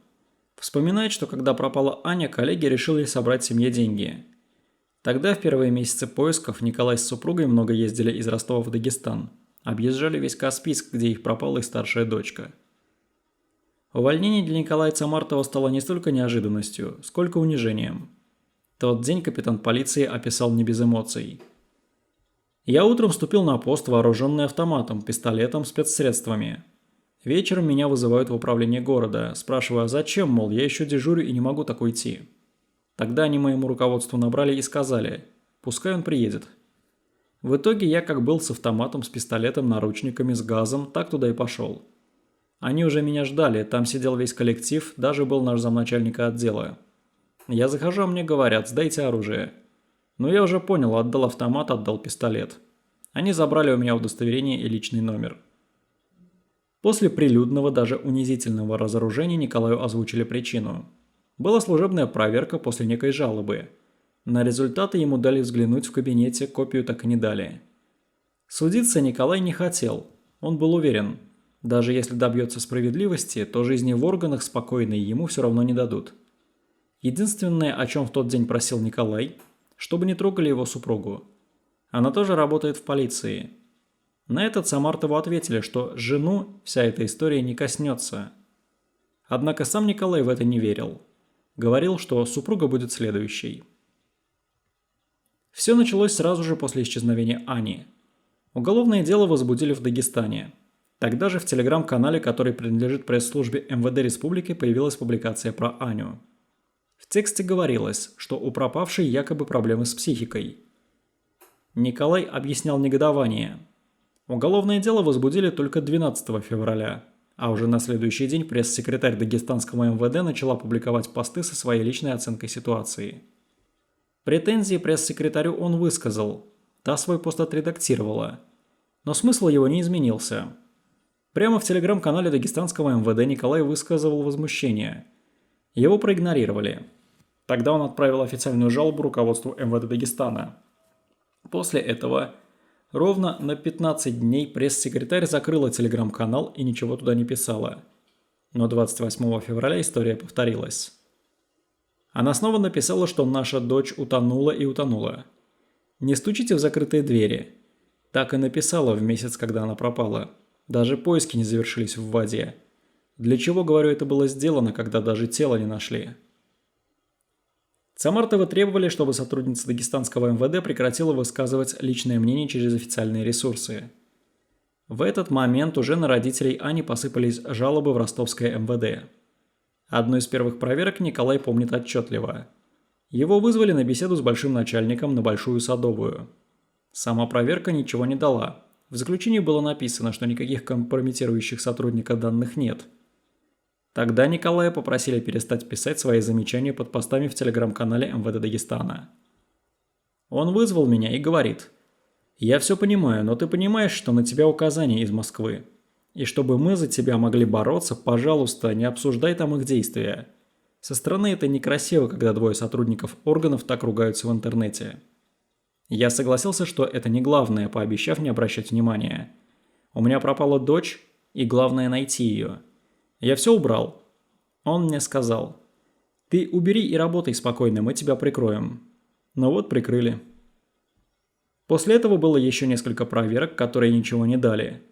Вспоминает, что когда пропала Аня, коллеги решили собрать семье деньги. Тогда в первые месяцы поисков Николай с супругой много ездили из Ростова в Дагестан. Объезжали весь Каспийск, где их пропала их старшая дочка. Увольнение для Николая Цамартова стало не столько неожиданностью, сколько унижением. Тот день капитан полиции описал не без эмоций. Я утром вступил на пост, вооруженный автоматом, пистолетом, спецсредствами. Вечером меня вызывают в управление города, спрашивая, зачем, мол, я еще дежурю и не могу так уйти. Тогда они моему руководству набрали и сказали, пускай он приедет. В итоге я как был с автоматом, с пистолетом, наручниками, с газом, так туда и пошел. Они уже меня ждали, там сидел весь коллектив, даже был наш замначальника отдела. Я захожу, а мне говорят, сдайте оружие. Но я уже понял, отдал автомат, отдал пистолет. Они забрали у меня удостоверение и личный номер. После прилюдного, даже унизительного разоружения Николаю озвучили причину. Была служебная проверка после некой жалобы. На результаты ему дали взглянуть в кабинете, копию так и не дали. Судиться Николай не хотел. Он был уверен, даже если добьется справедливости, то жизни в органах спокойной ему все равно не дадут. Единственное, о чем в тот день просил Николай, чтобы не трогали его супругу. Она тоже работает в полиции. На этот Самартову ответили, что жену вся эта история не коснется. Однако сам Николай в это не верил. Говорил, что супруга будет следующей. Все началось сразу же после исчезновения Ани. Уголовное дело возбудили в Дагестане. Тогда же в телеграм-канале, который принадлежит пресс-службе МВД Республики, появилась публикация про Аню. В тексте говорилось, что у пропавшей якобы проблемы с психикой. Николай объяснял негодование. Уголовное дело возбудили только 12 февраля, а уже на следующий день пресс-секретарь дагестанского МВД начала публиковать посты со своей личной оценкой ситуации. Претензии пресс-секретарю он высказал, та свой пост отредактировала, но смысл его не изменился. Прямо в телеграм-канале дагестанского МВД Николай высказывал возмущение. Его проигнорировали. Тогда он отправил официальную жалобу руководству МВД Дагестана. После этого ровно на 15 дней пресс-секретарь закрыла телеграм-канал и ничего туда не писала. Но 28 февраля история повторилась. Она снова написала, что наша дочь утонула и утонула. Не стучите в закрытые двери. Так и написала в месяц, когда она пропала. Даже поиски не завершились в воде. Для чего, говорю, это было сделано, когда даже тело не нашли? Самартовы требовали, чтобы сотрудница дагестанского МВД прекратила высказывать личное мнение через официальные ресурсы. В этот момент уже на родителей Ани посыпались жалобы в ростовское МВД. Одну из первых проверок Николай помнит отчетливо. Его вызвали на беседу с большим начальником на Большую Садовую. Сама проверка ничего не дала. В заключении было написано, что никаких компрометирующих сотрудника данных нет. Тогда Николая попросили перестать писать свои замечания под постами в телеграм-канале МВД Дагестана. Он вызвал меня и говорит: «Я все понимаю, но ты понимаешь, что на тебя указания из Москвы. И чтобы мы за тебя могли бороться, пожалуйста, не обсуждай там их действия. Со стороны это некрасиво, когда двое сотрудников органов так ругаются в интернете». Я согласился, что это не главное, пообещав не обращать внимания. У меня пропала дочь, и главное найти ее. Я все убрал. Он мне сказал: «Ты убери и работай спокойно, мы тебя прикроем». Ну вот, прикрыли. После этого было еще несколько проверок, которые ничего не дали.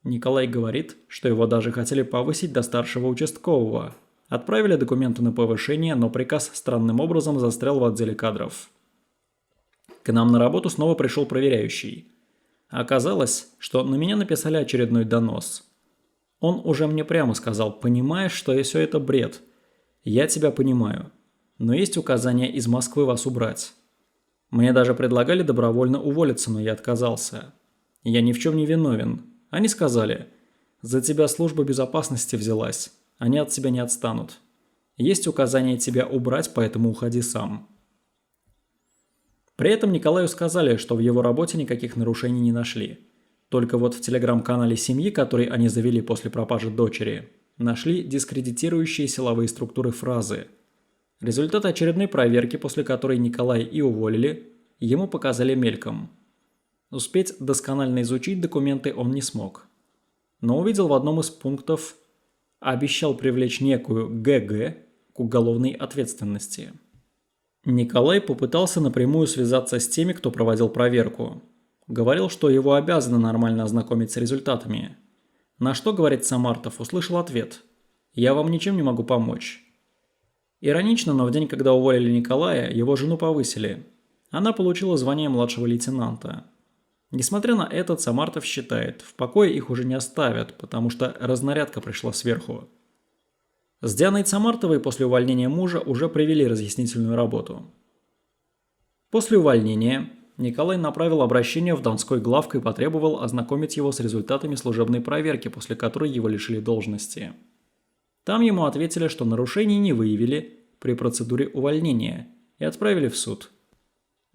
Николай говорит, что его даже хотели повысить до старшего участкового. Отправили документы на повышение, но приказ странным образом застрял в отделе кадров. К нам на работу снова пришел проверяющий. Оказалось, что на меня написали очередной донос. Он уже мне прямо сказал: «Понимаешь, что все это бред? Я тебя понимаю. Но есть указание из Москвы вас убрать». Мне даже предлагали добровольно уволиться, но я отказался. Я ни в чем не виновен. Они сказали: «За тебя служба безопасности взялась. Они от тебя не отстанут. Есть указание тебя убрать, поэтому уходи сам». При этом Николаю сказали, что в его работе никаких нарушений не нашли. Только вот в телеграм-канале семьи, который они завели после пропажи дочери, нашли дискредитирующие силовые структуры фразы. Результаты очередной проверки, после которой Николая и уволили, ему показали мельком. Успеть досконально изучить документы он не смог. Но увидел в одном из пунктов: обещал привлечь некую ГГ к уголовной ответственности. Николай попытался напрямую связаться с теми, кто проводил проверку. Говорил, что его обязаны нормально ознакомить с результатами. На что, говорит Самартов, услышал ответ: «Я вам ничем не могу помочь». Иронично, но в день, когда уволили Николая, его жену повысили. Она получила звание младшего лейтенанта. Несмотря на это, Самартов считает, в покое их уже не оставят, потому что разнарядка пришла сверху. С Дианой Самартовой после увольнения мужа уже провели разъяснительную работу. После увольнения Николай направил обращение в Донской главк и потребовал ознакомить его с результатами служебной проверки, после которой его лишили должности. Там ему ответили, что нарушений не выявили при процедуре увольнения и отправили в суд.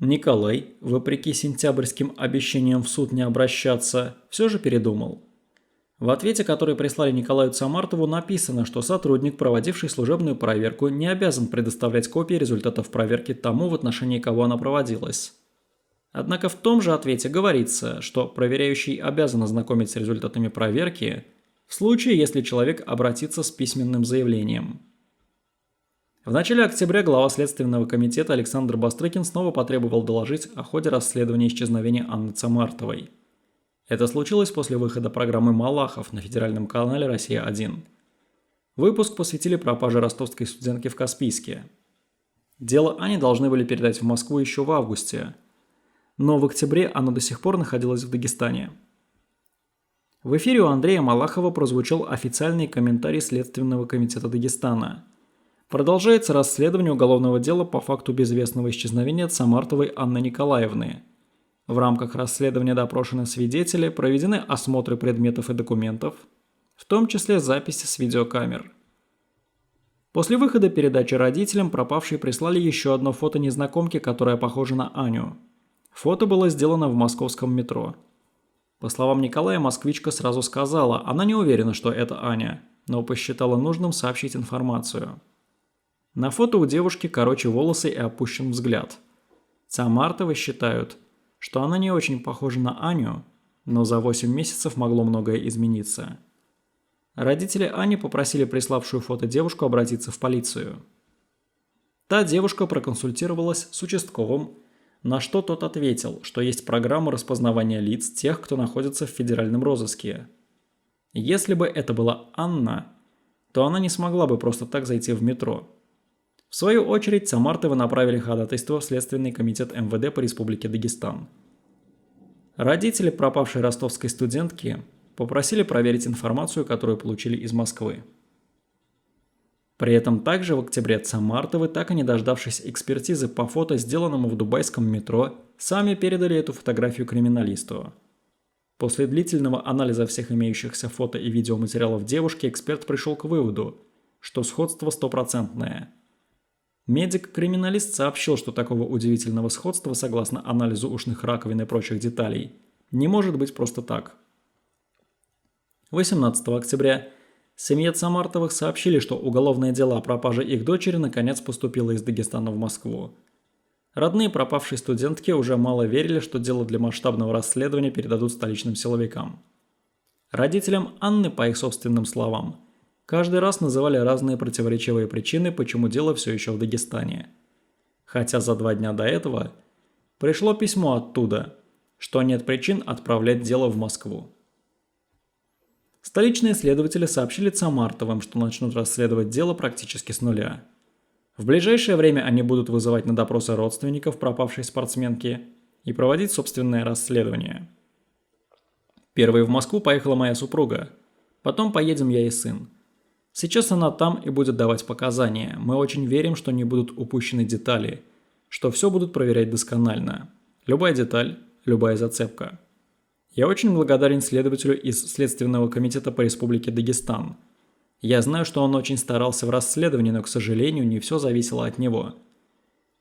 Николай, вопреки сентябрьским обещаниям в суд не обращаться, все же передумал. В ответе, который прислали Николаю Самартову, написано, что сотрудник, проводивший служебную проверку, не обязан предоставлять копии результатов проверки тому, в отношении кого она проводилась. Однако в том же ответе говорится, что проверяющий обязан ознакомить с результатами проверки в случае, если человек обратится с письменным заявлением. В начале октября глава Следственного комитета Александр Бастрыкин снова потребовал доложить о ходе расследования исчезновения Анны Самартовой. Это случилось после выхода программы «Малахов» на федеральном канале «Россия-1». Выпуск посвятили пропаже ростовской студентки в Каспийске. Дело Ани должны были передать в Москву еще в августе, но в октябре оно до сих пор находилось в Дагестане. В эфире у Андрея Малахова прозвучал официальный комментарий Следственного комитета Дагестана. Продолжается расследование уголовного дела по факту безвестного исчезновения Самартовой Анны Николаевны. В рамках расследования допрошены свидетели, проведены осмотры предметов и документов, в том числе записи с видеокамер. После выхода передачи родителям пропавшие прислали еще одно фото незнакомки, которая похожа на Аню. Фото было сделано в московском метро. По словам Николая, москвичка сразу сказала, она не уверена, что это Аня, но посчитала нужным сообщить информацию. На фото у девушки короче волосы и опущен взгляд. Самартовы считают, что она не очень похожа на Аню, но за 8 месяцев могло многое измениться. Родители Ани попросили приславшую фото девушку обратиться в полицию. Та девушка проконсультировалась с участковым, на что тот ответил, что есть программа распознавания лиц тех, кто находится в федеральном розыске. Если бы это была Анна, то она не смогла бы просто так зайти в метро. В свою очередь, Самартовы направили ходатайство в Следственный комитет МВД по Республике Дагестан. Родители пропавшей ростовской студентки попросили проверить информацию, которую получили из Москвы. При этом также в октябре Самартовы, так и не дождавшись экспертизы по фото, сделанному в дубайском метро, сами передали эту фотографию криминалисту. После длительного анализа всех имеющихся фото и видеоматериалов девушки, эксперт пришел к выводу, что сходство стопроцентное. Медик-криминалист сообщил, что такого удивительного сходства, согласно анализу ушных раковин и прочих деталей, не может быть просто так. 18 октября семье Самартовых сообщили, что уголовное дело о пропаже их дочери наконец поступило из Дагестана в Москву. Родные пропавшей студентки уже мало верили, что дело для масштабного расследования передадут столичным силовикам. Родителям Анны, по их собственным словам, каждый раз называли разные противоречивые причины, почему дело все еще в Дагестане. Хотя за 2 дня до этого пришло письмо оттуда, что нет причин отправлять дело в Москву. Столичные следователи сообщили Самартовым, что начнут расследовать дело практически с нуля. В ближайшее время они будут вызывать на допросы родственников пропавшей спортсменки и проводить собственное расследование. Первой в Москву поехала моя супруга, потом поедем я и сын. Сейчас она там и будет давать показания. Мы очень верим, что не будут упущены детали, что все будут проверять досконально. Любая деталь, любая зацепка. Я очень благодарен следователю из Следственного комитета по Республике Дагестан. Я знаю, что он очень старался в расследовании, но, к сожалению, не все зависело от него.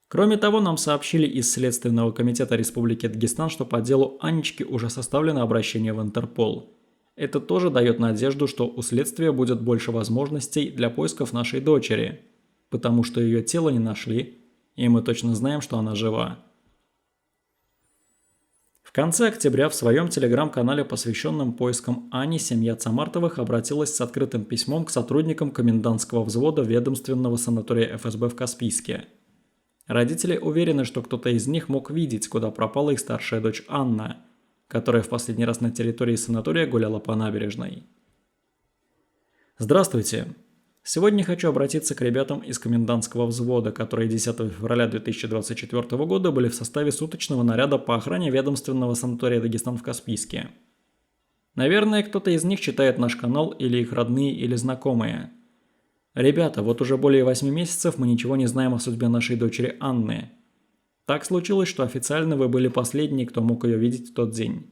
Кроме того, нам сообщили из Следственного комитета Республики Дагестан, что по делу Анечки уже составлено обращение в Интерпол. Это тоже дает надежду, что у следствия будет больше возможностей для поисков нашей дочери, потому что ее тело не нашли, и мы точно знаем, что она жива. В конце октября в своем телеграм-канале, посвященном поискам Ани, семья Самартовых обратилась с открытым письмом к сотрудникам комендантского взвода ведомственного санатория ФСБ в Каспийске. Родители уверены, что кто-то из них мог видеть, куда пропала их старшая дочь Анна, которая в последний раз на территории санатория гуляла по набережной. Здравствуйте. Сегодня хочу обратиться к ребятам из комендантского взвода, которые 10 февраля 2024 года были в составе суточного наряда по охране ведомственного санатория «Дагестан» в Каспийске. Наверное, кто-то из них читает наш канал или их родные или знакомые. Ребята, вот уже более 8 месяцев мы ничего не знаем о судьбе нашей дочери Анны. Так случилось, что официально вы были последние, кто мог ее видеть в тот день.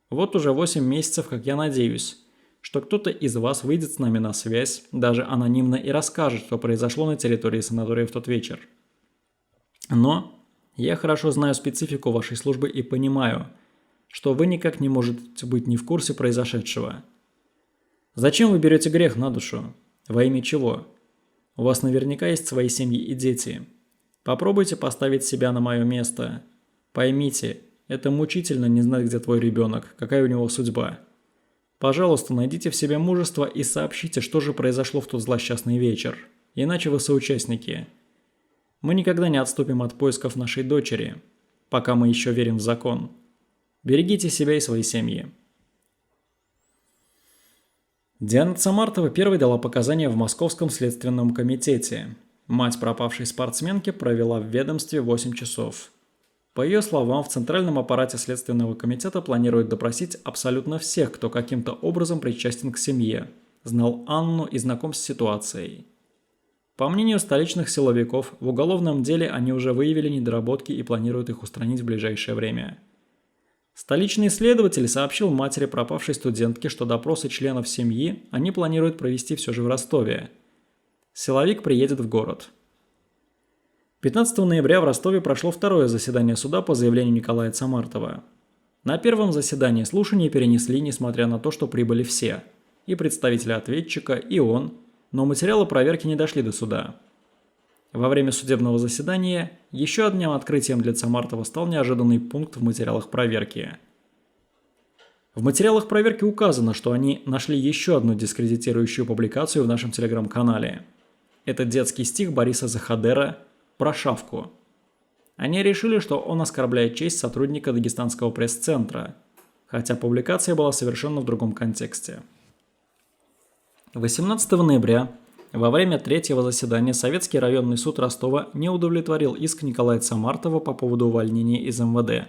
Вот уже 8 месяцев, как я надеюсь, что кто-то из вас выйдет с нами на связь, даже анонимно, и расскажет, что произошло на территории санатория в тот вечер. Но я хорошо знаю специфику вашей службы и понимаю, что вы никак не можете быть не в курсе произошедшего. Зачем вы берете грех на душу? Во имя чего? У вас наверняка есть свои семьи и дети. Попробуйте поставить себя на мое место. Поймите, это мучительно не знать, где твой ребенок, какая у него судьба. Пожалуйста, найдите в себе мужество и сообщите, что же произошло в тот злосчастный вечер. Иначе вы соучастники. Мы никогда не отступим от поисков нашей дочери, пока мы еще верим в закон. Берегите себя и свои семьи. Диана Цамартова первой дала показания в Московском следственном комитете. Мать пропавшей спортсменки провела в ведомстве 8 часов. По ее словам, в Центральном аппарате Следственного комитета планируют допросить абсолютно всех, кто каким-то образом причастен к семье, знал Анну и знаком с ситуацией. По мнению столичных силовиков, в уголовном деле они уже выявили недоработки и планируют их устранить в ближайшее время. Столичный следователь сообщил матери пропавшей студентки, что допросы членов семьи они планируют провести все же в Ростове. Силовик приедет в город. 15 ноября в Ростове прошло второе заседание суда по заявлению Николая Цамартова. На первом заседании слушания перенесли, несмотря на то, что прибыли все – и представители ответчика, и он, но материалы проверки не дошли до суда. Во время судебного заседания еще одним открытием для Цамартова стал неожиданный пункт в материалах проверки. В материалах проверки указано, что они нашли еще одну дискредитирующую публикацию в нашем телеграм-канале. Это детский стих Бориса Захадера про шавку. Они решили, что он оскорбляет честь сотрудника Дагестанского пресс-центра, хотя публикация была совершенно в другом контексте. 18 ноября во время третьего заседания Советский районный суд Ростова не удовлетворил иск Николая Цамартова по поводу увольнения из МВД.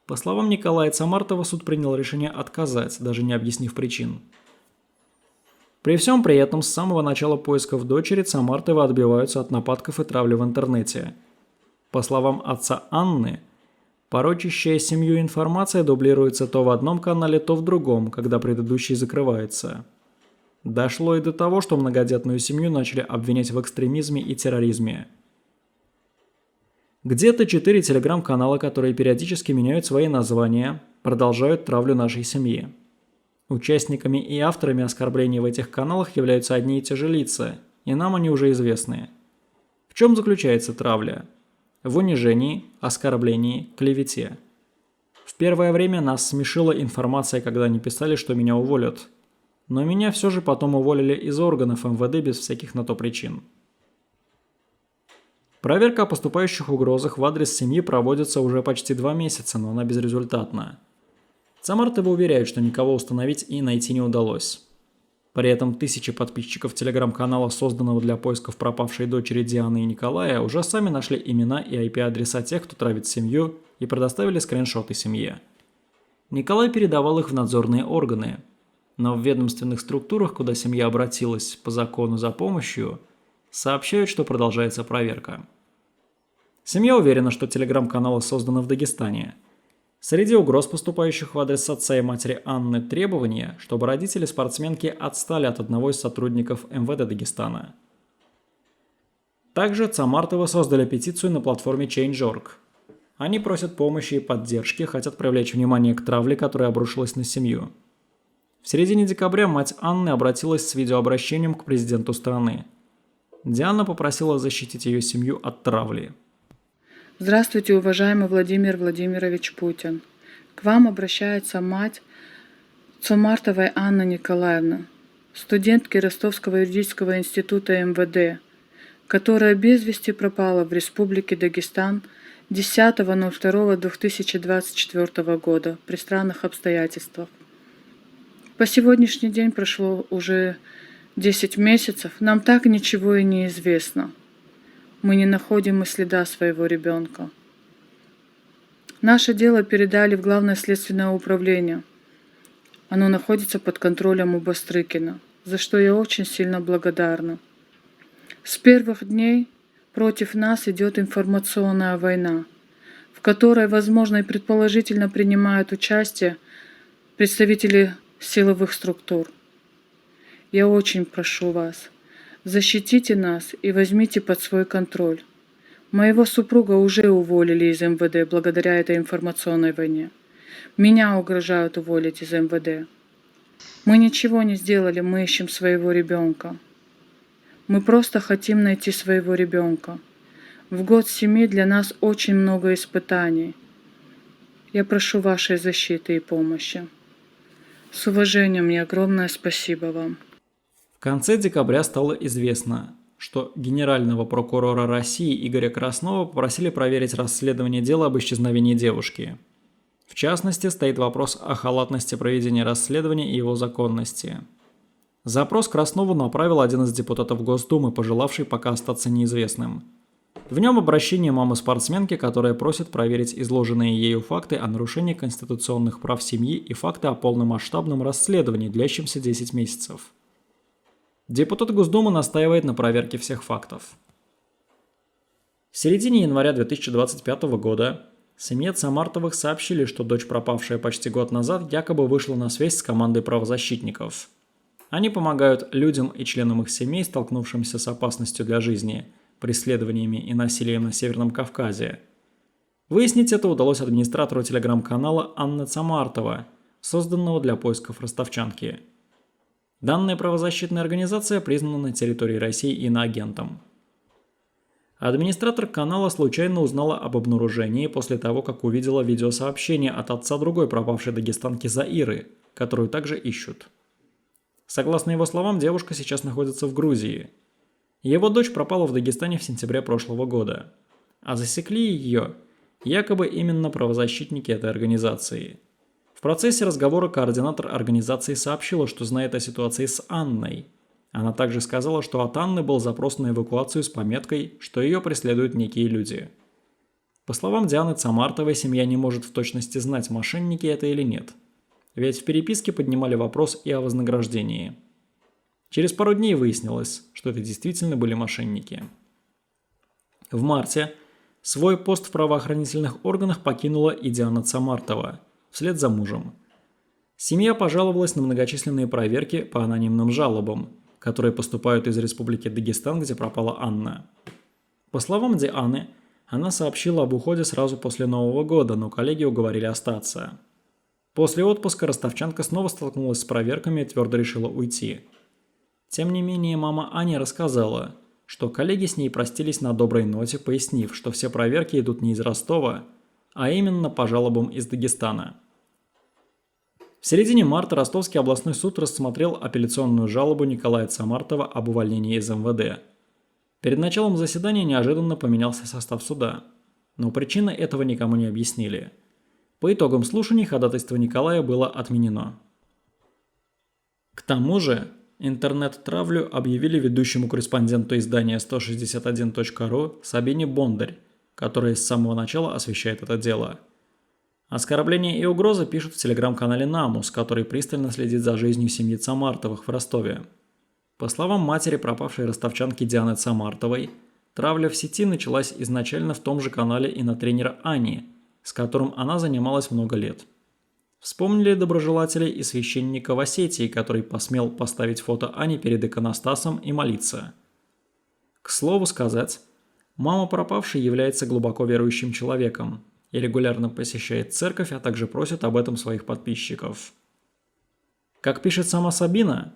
По словам Николая Цамартова, суд принял решение отказать, даже не объяснив причин. При всем при этом с самого начала поисков дочери Цамартова отбиваются от нападков и травли в интернете. По словам отца Анны, порочащая семью информация дублируется то в одном канале, то в другом, когда предыдущий закрывается. Дошло и до того, что многодетную семью начали обвинять в экстремизме и терроризме. Где-то 4 телеграм-канала, которые периодически меняют свои названия, продолжают травлю нашей семьи. Участниками и авторами оскорблений в этих каналах являются одни и те же лица, и нам они уже известны. В чем заключается травля? В унижении, оскорблении, клевете. В первое время нас смешила информация, когда они писали, что меня уволят. Но меня все же потом уволили из органов МВД без всяких на то причин. Проверка о поступающих угрозах в адрес семьи проводится уже почти 2 месяца, но она безрезультатна. Цамартовы уверяют, что никого установить и найти не удалось. При этом тысячи подписчиков телеграм-канала, созданного для поисков пропавшей дочери Дианы и Николая, уже сами нашли имена и IP-адреса тех, кто травит семью, и предоставили скриншоты семье. Николай передавал их в надзорные органы, но в ведомственных структурах, куда семья обратилась по закону за помощью, сообщают, что продолжается проверка. Семья уверена, что телеграм-каналы созданы в Дагестане. Среди угроз, поступающих в адрес отца и матери Анны, требования, чтобы родители спортсменки отстали от одного из сотрудников МВД Дагестана. Также Цамартовы создали петицию на платформе Change.org. Они просят помощи и поддержки, хотят привлечь внимание к травле, которая обрушилась на семью. В середине декабря мать Анны обратилась с видеообращением к президенту страны. Диана попросила защитить ее семью от травли. Здравствуйте, уважаемый Владимир Владимирович Путин. К вам обращается мать Цамартовой Анна Николаевна, студентки Ростовского юридического института МВД, которая без вести пропала в Республике Дагестан 10.02.2024 года при странных обстоятельствах. По сегодняшний день прошло уже 10 месяцев нам так ничего и не известно. Мы не находим и следа своего ребенка. Наше дело передали в Главное следственное управление. Оно находится под контролем у Бастрыкина, за что я очень сильно благодарна. С первых дней против нас идет информационная война, в которой, возможно, и предположительно принимают участие представители силовых структур. Я очень прошу вас, защитите нас и возьмите под свой контроль. Моего супруга уже уволили из МВД благодаря этой информационной войне. Меня угрожают уволить из МВД. Мы ничего не сделали, мы ищем своего ребенка. Мы просто хотим найти своего ребенка. В год семьи для нас очень много испытаний. Я прошу вашей защиты и помощи. С уважением и огромное спасибо вам. В конце декабря стало известно, что генерального прокурора России Игоря Краснова попросили проверить расследование дела об исчезновении девушки. В частности, стоит вопрос о халатности проведения расследования и его законности. Запрос Краснову направил один из депутатов Госдумы, пожелавший пока остаться неизвестным. В нем обращение мамы-спортсменки, которая просит проверить изложенные ею факты о нарушении конституционных прав семьи и факты о полномасштабном расследовании, длящемся 10 месяцев. Депутат Госдумы настаивает на проверке всех фактов. В середине января 2025 года семье Цамартовых сообщили, что дочь, пропавшая почти год назад, якобы вышла на связь с командой правозащитников. Они помогают людям и членам их семей, столкнувшимся с опасностью для жизни, преследованиями и насилием на Северном Кавказе. Выяснить это удалось администратору телеграм-канала Анны Цамартова, созданного для поисков ростовчанки. Данная правозащитная организация признана на территории России иноагентом. Администратор канала случайно узнала об обнаружении после того, как увидела видеосообщение от отца другой пропавшей дагестанки Заиры, которую также ищут. Согласно его словам, девушка сейчас находится в Грузии. Его дочь пропала в Дагестане в сентябре прошлого года, а засекли ее якобы именно правозащитники этой организации. В процессе разговора координатор организации сообщила, что знает о ситуации с Анной. Она также сказала, что от Анны был запрос на эвакуацию с пометкой, что ее преследуют некие люди. По словам Дианы Цамартовой, семья не может в точности знать, мошенники это или нет. Ведь в переписке поднимали вопрос и о вознаграждении. Через пару дней выяснилось, что это действительно были мошенники. В марте свой пост в правоохранительных органах покинула и Диана Цамартова, вслед за мужем. Семья пожаловалась на многочисленные проверки по анонимным жалобам, которые поступают из Республики Дагестан, где пропала Анна. По словам Дианы, она сообщила об уходе сразу после Нового года, но коллеги уговорили остаться. После отпуска ростовчанка снова столкнулась с проверками и твердо решила уйти. Тем не менее, мама Ани рассказала, что коллеги с ней простились на доброй ноте, пояснив, что все проверки идут не из Ростова, а именно по жалобам из Дагестана. В середине марта Ростовский областной суд рассмотрел апелляционную жалобу Николая Цамартова об увольнении из МВД. Перед началом заседания неожиданно поменялся состав суда, но причины этого никому не объяснили. По итогам слушаний ходатайство Николая было отменено. К тому же, интернет-травлю объявили ведущему корреспонденту издания 161.ru Сабине Бондарь, которая с самого начала освещает это дело. Оскорбления и угрозы пишут в телеграм-канале «Намус», который пристально следит за жизнью семьи Цамартовых в Ростове. По словам матери пропавшей ростовчанки Дианы Цамартовой, травля в сети началась изначально в том же канале и на тренера Ани, с которым она занималась много лет. Вспомнили доброжелатели и священника в Осетии, который посмел поставить фото Ани перед иконостасом и молиться. К слову сказать, мама пропавшей является глубоко верующим человеком и регулярно посещает церковь, а также просит об этом своих подписчиков. Как пишет сама Сабина,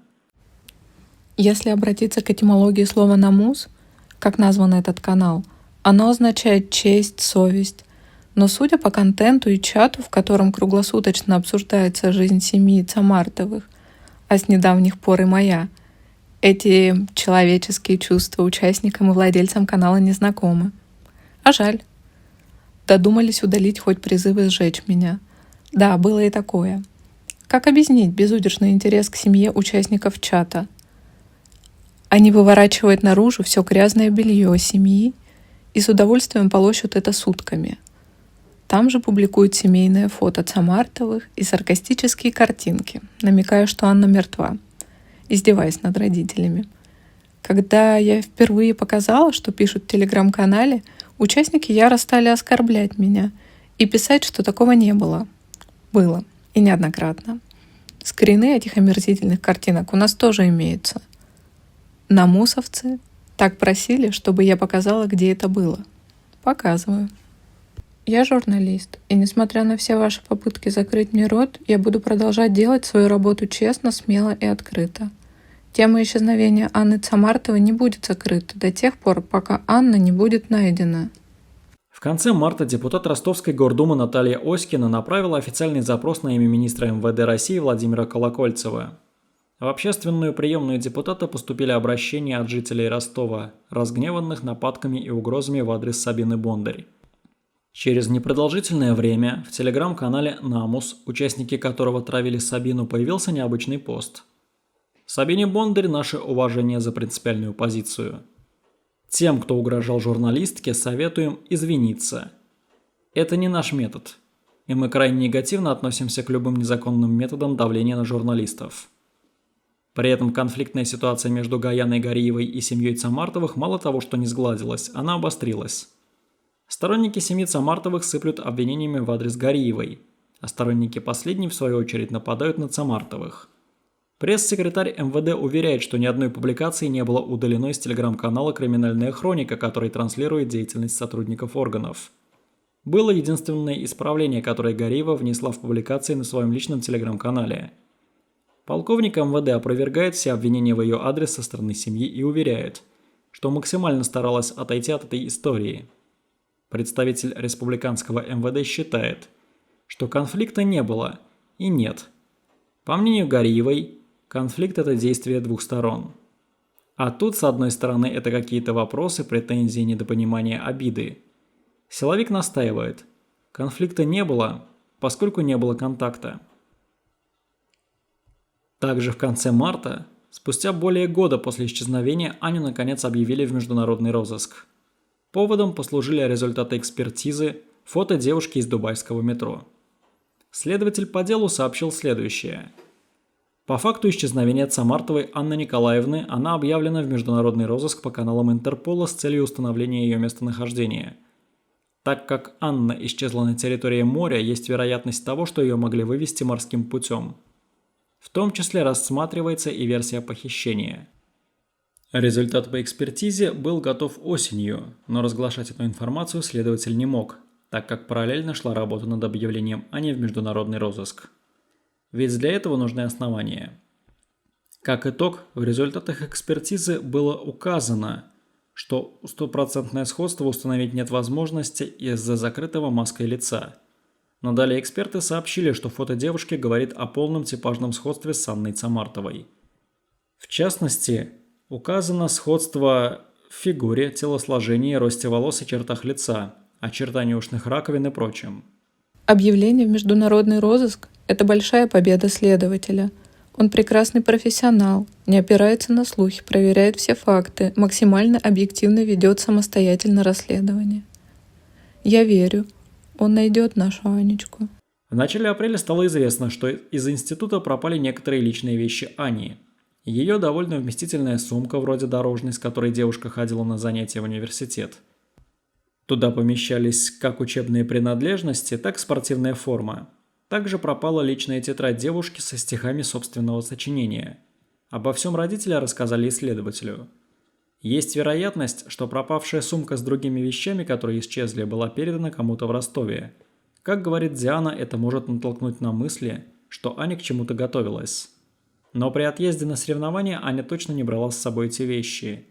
если обратиться к этимологии слова «намус», как назван этот канал, оно означает честь, совесть. Но судя по контенту и чату, в котором круглосуточно обсуждается жизнь семьи Цамартовых, а с недавних пор и моя, эти человеческие чувства участникам и владельцам канала не знакомы. А жаль. Додумались удалить хоть призывы сжечь меня. Да, было и такое. Как объяснить безудержный интерес к семье участников чата? Они выворачивают наружу все грязное белье семьи и с удовольствием полощут это сутками. Там же публикуют семейное фото Самартовых и саркастические картинки, намекая, что Анна мертва, издеваясь над родителями. Когда я впервые показала, что пишут в телеграм-канале, участники яро стали оскорблять меня и писать, что такого не было. Было. И неоднократно. Скрины этих омерзительных картинок у нас тоже имеются. Намусовцы так просили, чтобы я показала, где это было. Показываю. Я журналист, и несмотря на все ваши попытки закрыть мне рот, я буду продолжать делать свою работу честно, смело и открыто. Тема исчезновения Анны Самартовой не будет закрыта до тех пор, пока Анна не будет найдена. В конце марта депутат Ростовской гордумы Наталья Оськина направила официальный запрос на имя министра МВД России Владимира Колокольцева. В общественную приемную депутата поступили обращения от жителей Ростова, разгневанных нападками и угрозами в адрес Сабины Бондарь. Через непродолжительное время в телеграм-канале «Намус», участники которого травили Сабину, появился необычный пост. Сабине Бондарь наше уважение за принципиальную позицию. Тем, кто угрожал журналистке, советуем извиниться. Это не наш метод, и мы крайне негативно относимся к любым незаконным методам давления на журналистов. При этом конфликтная ситуация между Гаяной Гариевой и семьей Самартовых мало того, что не сгладилась, она обострилась. Сторонники семьи Самартовых сыплют обвинениями в адрес Гариевой, а сторонники последней, в свою очередь, нападают на Самартовых. Пресс-секретарь МВД уверяет, что ни одной публикации не было удалено из телеграм-канала «Криминальная хроника», который транслирует деятельность сотрудников органов. Было единственное исправление, которое Гариева внесла в публикации на своем личном телеграм-канале. Полковник МВД опровергает все обвинения в ее адрес со стороны семьи и уверяет, что максимально старалась отойти от этой истории. Представитель республиканского МВД считает, что конфликта не было и нет. По мнению Гариевой, конфликт – это действие двух сторон. А тут, с одной стороны, это какие-то вопросы, претензии, недопонимания, обиды. Силовик настаивает, конфликта не было, поскольку не было контакта. Также в конце марта, спустя более года после исчезновения, Аню наконец объявили в международный розыск. Поводом послужили результаты экспертизы фото девушки из дубайского метро. Следователь по делу сообщил следующее. По факту исчезновения Самартовой Анны Николаевны она объявлена в международный розыск по каналам Интерпола с целью установления ее местонахождения. Так как Анна исчезла на территории моря, есть вероятность того, что ее могли вывести морским путем. В том числе рассматривается и версия похищения. Результат по экспертизе был готов осенью, но разглашать эту информацию следователь не мог, так как параллельно шла работа над объявлением Ани в международный розыск. Ведь для этого нужны основания. Как итог, в результатах экспертизы было указано, что стопроцентное сходство установить нет возможности из-за закрытого маской лица. Но далее эксперты сообщили, что фото девушки говорит о полном типажном сходстве с Анной Самартовой. В частности, указано сходство в фигуре, телосложении, росте волос и чертах лица, очертании ушных раковин и прочем. Объявление в международный розыск – это большая победа следователя. Он прекрасный профессионал, не опирается на слухи, проверяет все факты, максимально объективно ведет самостоятельно расследование. Я верю, он найдет нашу Анечку. В начале апреля стало известно, что из института пропали некоторые личные вещи Ани. Ее довольно вместительная сумка, вроде дорожной, с которой девушка ходила на занятия в университет. Туда помещались как учебные принадлежности, так и спортивная форма. Также пропала личная тетрадь девушки со стихами собственного сочинения. Обо всем родители рассказали исследователю. Есть вероятность, что пропавшая сумка с другими вещами, которые исчезли, была передана кому-то в Ростове. Как говорит Диана, это может натолкнуть на мысли, что Аня к чему-то готовилась. Но при отъезде на соревнования Аня точно не брала с собой эти вещи.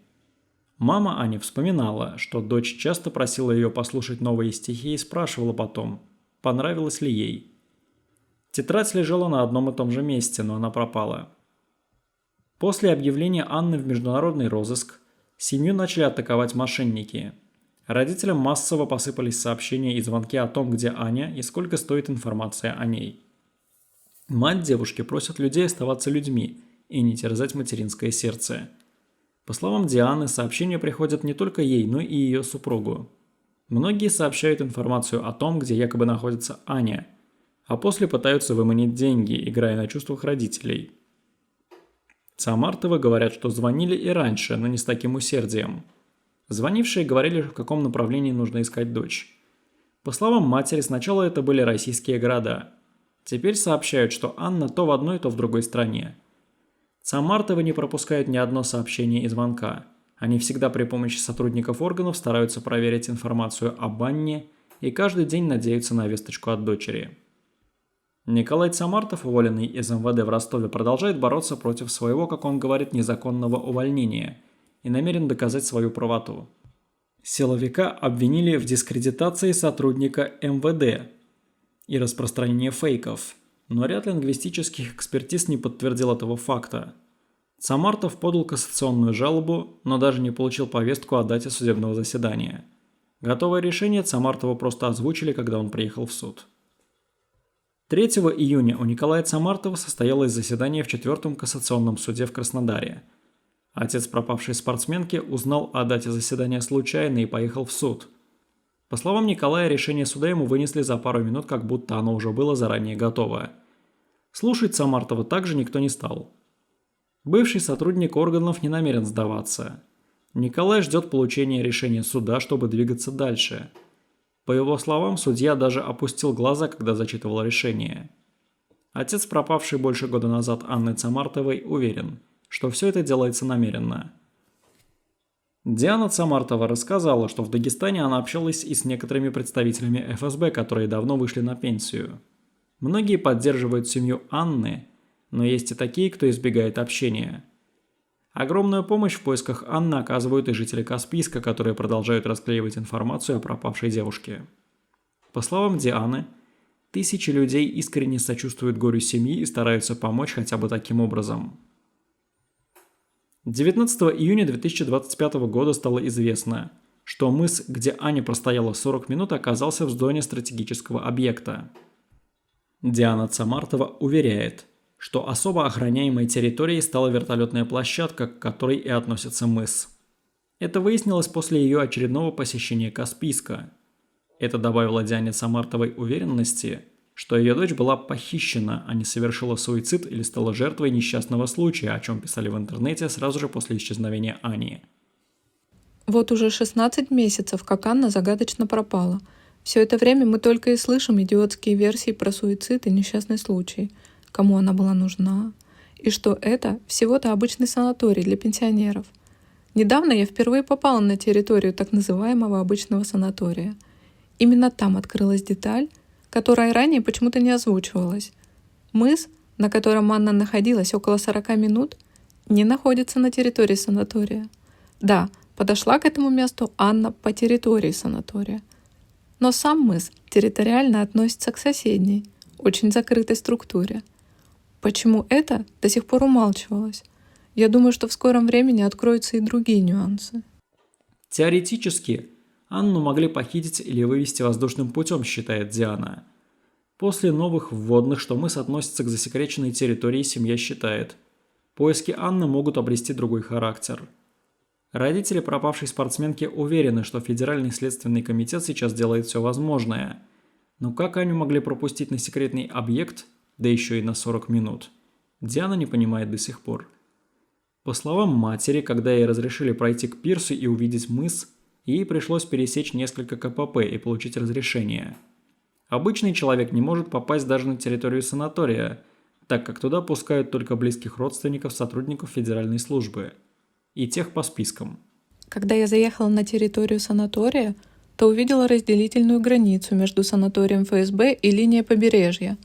Мама Ани вспоминала, что дочь часто просила ее послушать новые стихи и спрашивала потом, понравилось ли ей. Тетрадь лежала на одном и том же месте, но она пропала. После объявления Анны в международный розыск семью начали атаковать мошенники. Родителям массово посыпались сообщения и звонки о том, где Аня и сколько стоит информация о ней. Мать девушки просит людей оставаться людьми и не терзать материнское сердце. По словам Дианы, сообщения приходят не только ей, но и ее супругу. Многие сообщают информацию о том, где якобы находится Аня, а после пытаются выманить деньги, играя на чувствах родителей. Самартовы говорят, что звонили и раньше, но не с таким усердием. Звонившие говорили, в каком направлении нужно искать дочь. По словам матери, сначала это были российские города. Теперь сообщают, что Анна то в одной, то в другой стране. Самартовы не пропускают ни одно сообщение и звонка. Они всегда при помощи сотрудников органов стараются проверить информацию об Анне и каждый день надеются на весточку от дочери. Николай Самартов, уволенный из МВД в Ростове, продолжает бороться против своего, как он говорит, незаконного увольнения и намерен доказать свою правоту. Силовика обвинили в дискредитации сотрудника МВД и распространении фейков, но ряд лингвистических экспертиз не подтвердил этого факта. Самартов подал кассационную жалобу, но даже не получил повестку о дате судебного заседания. Готовое решение Самартова просто озвучили, когда он приехал в суд. 3 июня у Николая Самартова состоялось заседание в 4-м кассационном суде в Краснодаре. Отец пропавшей спортсменки узнал о дате заседания случайно и поехал в суд. По словам Николая, решение суда ему вынесли за пару минут, как будто оно уже было заранее готово. Слушать Самартова также никто не стал. Бывший сотрудник органов не намерен сдаваться. Николай ждет получения решения суда, чтобы двигаться дальше. По его словам, судья даже опустил глаза, когда зачитывал решение. Отец пропавшей больше года назад Анны Самартовой уверен, что все это делается намеренно. Диана Самартова рассказала, что в Дагестане она общалась и с некоторыми представителями ФСБ, которые давно вышли на пенсию. Многие поддерживают семью Анны, но есть и такие, кто избегает общения. Огромную помощь в поисках Анны оказывают и жители Каспийска, которые продолжают расклеивать информацию о пропавшей девушке. По словам Дианы, тысячи людей искренне сочувствуют горю семьи и стараются помочь хотя бы таким образом. 19 июня 2025 года стало известно, что мыс, где Аня простояла 40 минут, оказался в зоне стратегического объекта. Диана Самартова уверяет, что особо охраняемой территорией стала вертолетная площадка, к которой и относится мыс. Это выяснилось после ее очередного посещения Каспийска. Это добавило Диане Самартовой уверенности, что ее дочь была похищена, а не совершила суицид или стала жертвой несчастного случая, о чем писали в интернете сразу же после исчезновения Ани. Вот уже 16 месяцев, как Анна загадочно пропала. Все это время мы только и слышим идиотские версии про суицид и несчастный случай. Кому она была нужна? И что это всего-то обычный санаторий для пенсионеров. Недавно я впервые попала на территорию так называемого обычного санатория. Именно там открылась деталь, которая ранее почему-то не озвучивалась. Мыс, на котором Анна находилась около 40 минут, не находится на территории санатория. Да, подошла к этому месту Анна по территории санатория. Но сам мыс территориально относится к соседней, очень закрытой структуре. Почему это до сих пор умалчивалось? Я думаю, что в скором времени откроются и другие нюансы. Теоретически, Анну могли похитить или вывести воздушным путем, считает Диана. После новых вводных, что мыс относится к засекреченной территории, семья считает, поиски Анны могут обрести другой характер. Родители пропавшей спортсменки уверены, что Федеральный следственный комитет сейчас делает все возможное. Но как Аню могли пропустить на секретный объект, да еще и на 40 минут, Диана не понимает до сих пор. По словам матери, когда ей разрешили пройти к пирсу и увидеть мыс, ей пришлось пересечь несколько КПП и получить разрешение. Обычный человек не может попасть даже на территорию санатория, так как туда пускают только близких родственников сотрудников федеральной службы и тех по спискам. Когда я заехала на территорию санатория, то увидела разделительную границу между санаторием ФСБ и линией побережья.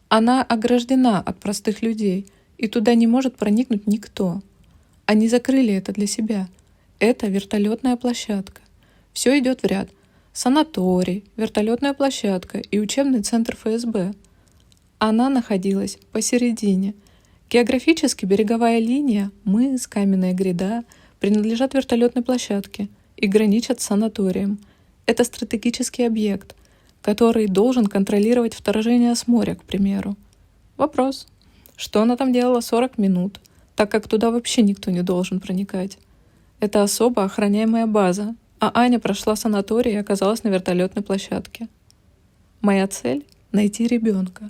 Она ограждена от простых людей, и туда не может проникнуть никто. Они закрыли это для себя. Это вертолетная площадка. Все идет в ряд. Санаторий, вертолетная площадка и учебный центр ФСБ. Она находилась посередине. Географически береговая линия, мыс, каменная гряда принадлежат вертолетной площадке и граничат с санаторием. Это стратегический объект, который должен контролировать вторжение с моря, к примеру. Вопрос: что она там делала 40 минут, так как туда вообще никто не должен проникать? Это особо охраняемая база, а Аня прошла санаторий и оказалась на вертолетной площадке. Моя цель — найти ребенка.